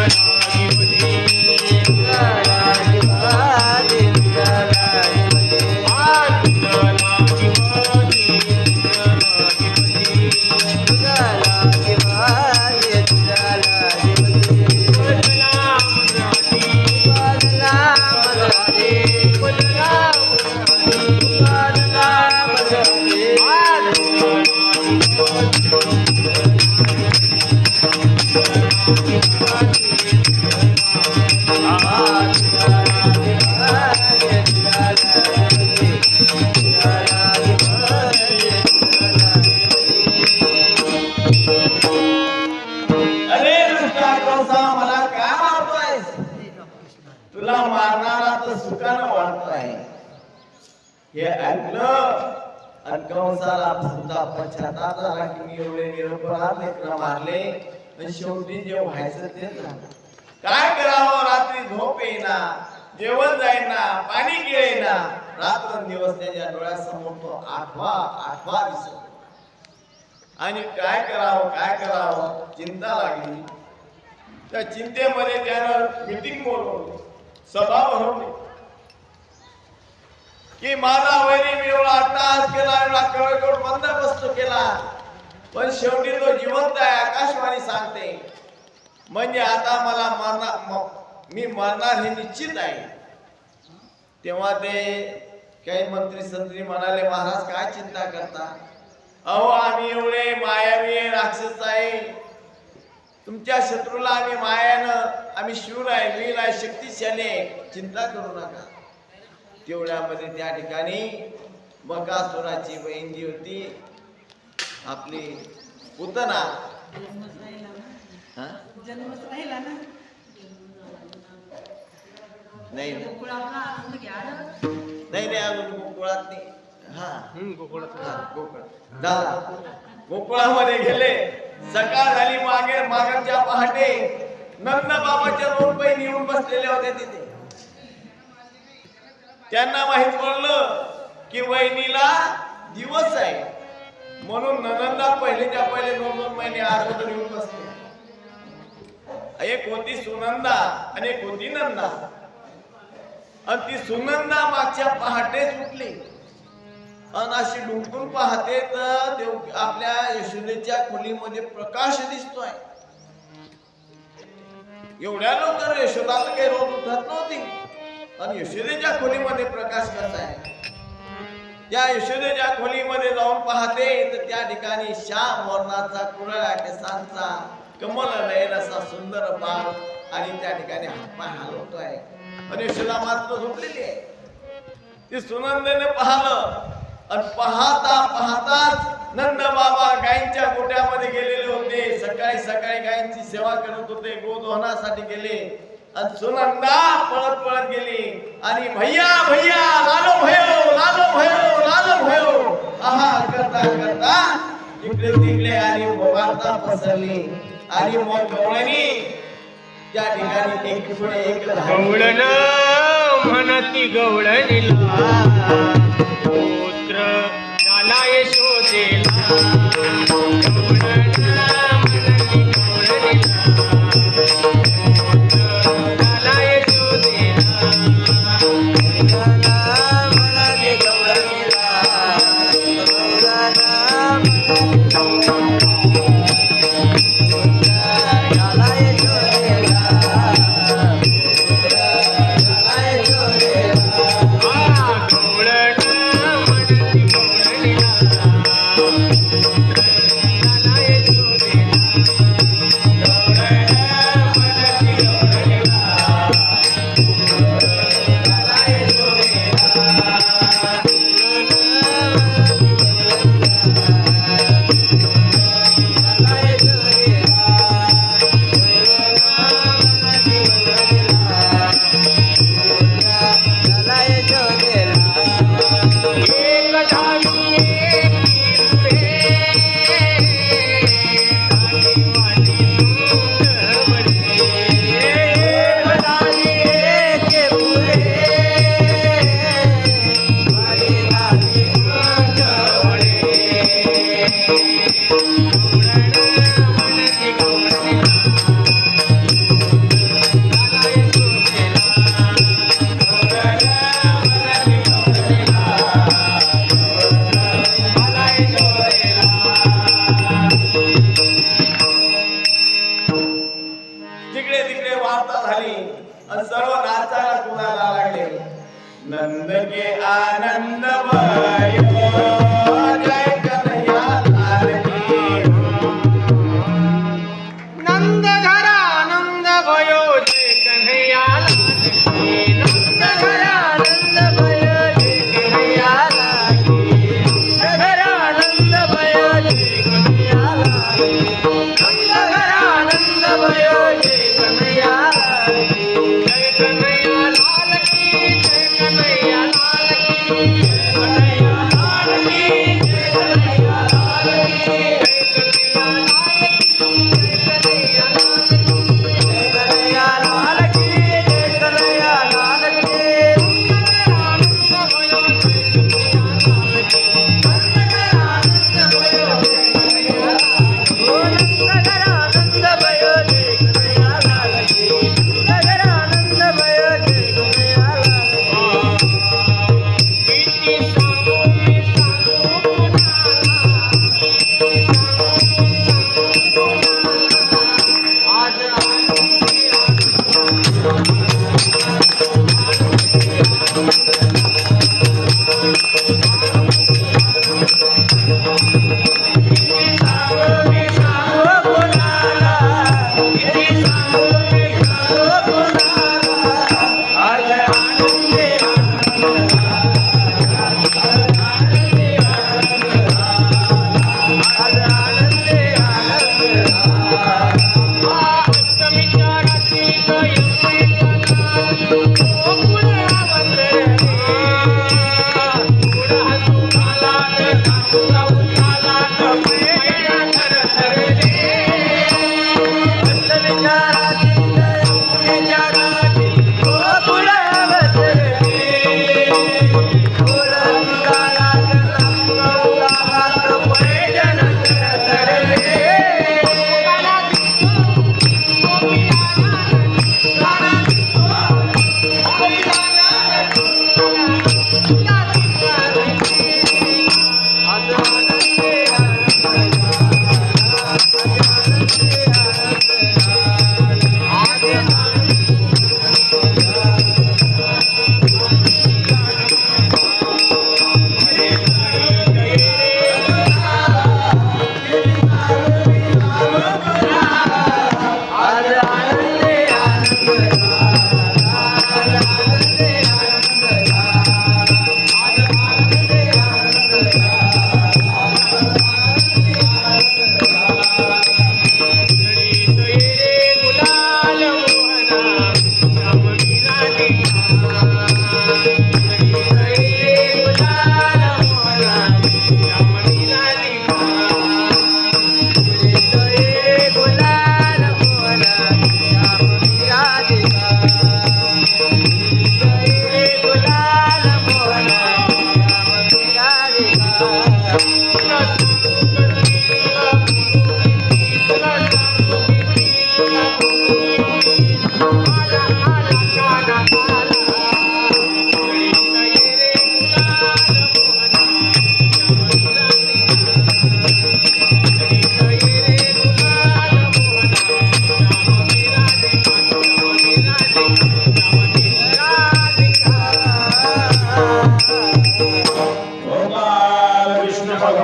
तुला मारणारा तर सुखानं वाटतोय. हे ऐकलं आणि कंसाला सुद्धा पश्चाताप झाला की मी एवढे निरपराध लेकरं मारले आणि शेवटी जे व्हायचं ते झालं. काय करावं, रात्री झोप येईना, जेवण जाईना, पाणी गिळेना. रात्रंदिवस त्याच्या डोळ्यासमोर तो आठवा दिसत. आणि काय करावं चिंता लागली. त्या चिंतेमध्ये त्यानं मीटिंग बोलवली, सभा भरवली की माझा वैरी एवढा अट्टहास केला, एवढा कळकळ बंदोबस्त केला, पण शेवटी तो जिवंत आहे. आकाशवाणी सांगते म्हणजे आता मी मरणार हे निश्चित आहे. तेव्हा ते काही मंत्री संत्री म्हणाले, महाराज काय चिंता करता. अहो आम्ही एवढे मायावी राक्षस आहे. तुमच्या शत्रूला आम्ही मायानं, आम्ही शूर आहे, वीर आहे, शक्तिशाली आहे, चिंता करू नका. तेवढ्यामध्ये त्या ठिकाणी बकासुराची बहीण जी होती आपली पुतना, नाही अजून गोकुळात नाही. गोकुळामध्ये गेले. सकाळ झाली. मागच्या पहाटे नंद बाबाच्या 2 बहिणी येऊन बसलेल्या होत्या तिथे. त्यांना माहित पडलं की वहिनीला दिवस आहे म्हणून नंदा पहिलेच्या पहिले 2 महिने अगोदर येऊन बसले. एक होती सुनंदा आणि एक होती नंदा. आणि ती सुनंदा मागच्या पहाटेच उठली आणि अशी डुंकून पाहते तर देव आपल्या यशोदेच्या खोलीमध्ये प्रकाश दिसतोय. एवढ्या लवकर यशोदा तर काही रोज उठत नव्हती आणि यशोदेच्या खोलीमध्ये प्रकाश कसा आहे. त्या यशोदेच्या खोलीमध्ये जाऊन पाहते तर त्या ठिकाणी श्याम वर्णाचा कुरळ्या केसांचा कमल नयन असा सुंदर बाळ आणि त्या ठिकाणी हातपाय हलवतोय आणि यशोदा मात्र झोपलेली आहे. ती सुनंदेने पाहिलं आणि पाहता पाहताच नंद बाबा गायींच्या गोट्यामध्ये गेलेले होते. सकाळी सकाळी गायींची सेवा करत होते, गोधनासाठी गेले आणि सुनंदा पळत पळत गेली आणि भैया भैया लालो भयो लालो भयो लालो भयो आहा करता करता इकडे तिकडे आणि वार्ता पसरली आणि मग गवळणी त्या ठिकाणी एक पुढे एक गवळण म्हणती गवळणीला पुत्र झाला यशोदेला. गवळण म्हणती गवळणीला पुत्र झाला यशोदेला. जिकडे तिकडे वार्ता झाली आणि सर्व नाचायला कुणाला लागले. नंद के आनंद भयो जय कन्हैया लाल की. नंद घरा नंद भयो जय कन्हैया लाल की. नंद घरा नंद भयो जय कन्हैया लाल की. नंद घरा नंद भयो जय कन्हैया लाल की. नंद घरा नंद भयो जय कन्हैया लाल की. जय कन्हैया लाल की जय कन्हैया लाल की. जय कन्हैया लाल की जय कन्हैया लाल की. किती सांगू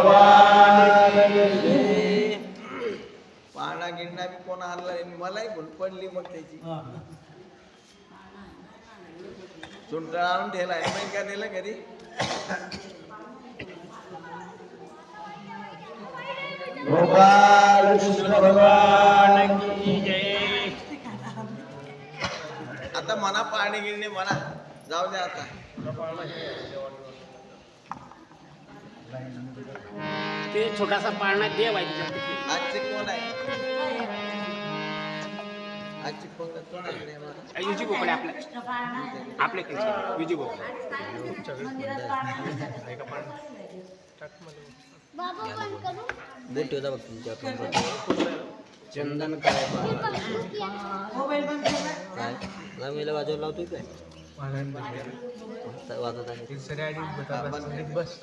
भगवान की पाळणा गिरणा बी कोण आणला मलाही भूल पडली मग त्याची सुंटळा आणून ठेवला नाही का दिलं घरी गोपाल कृष्ण भगवान की आता म्हणा पाणी गिरणे म्हणा जाऊ दे आता ते छोटासा पाळणा देव आहे त्याच्यात. आजचे कोण आहे आजची पंगत कोण आहे युजी गोपाळ आपल्या आपल्याकडे युजी गोपाळ चंदन काय रमेला वाजवून लावतोय काय वाजत आहे बस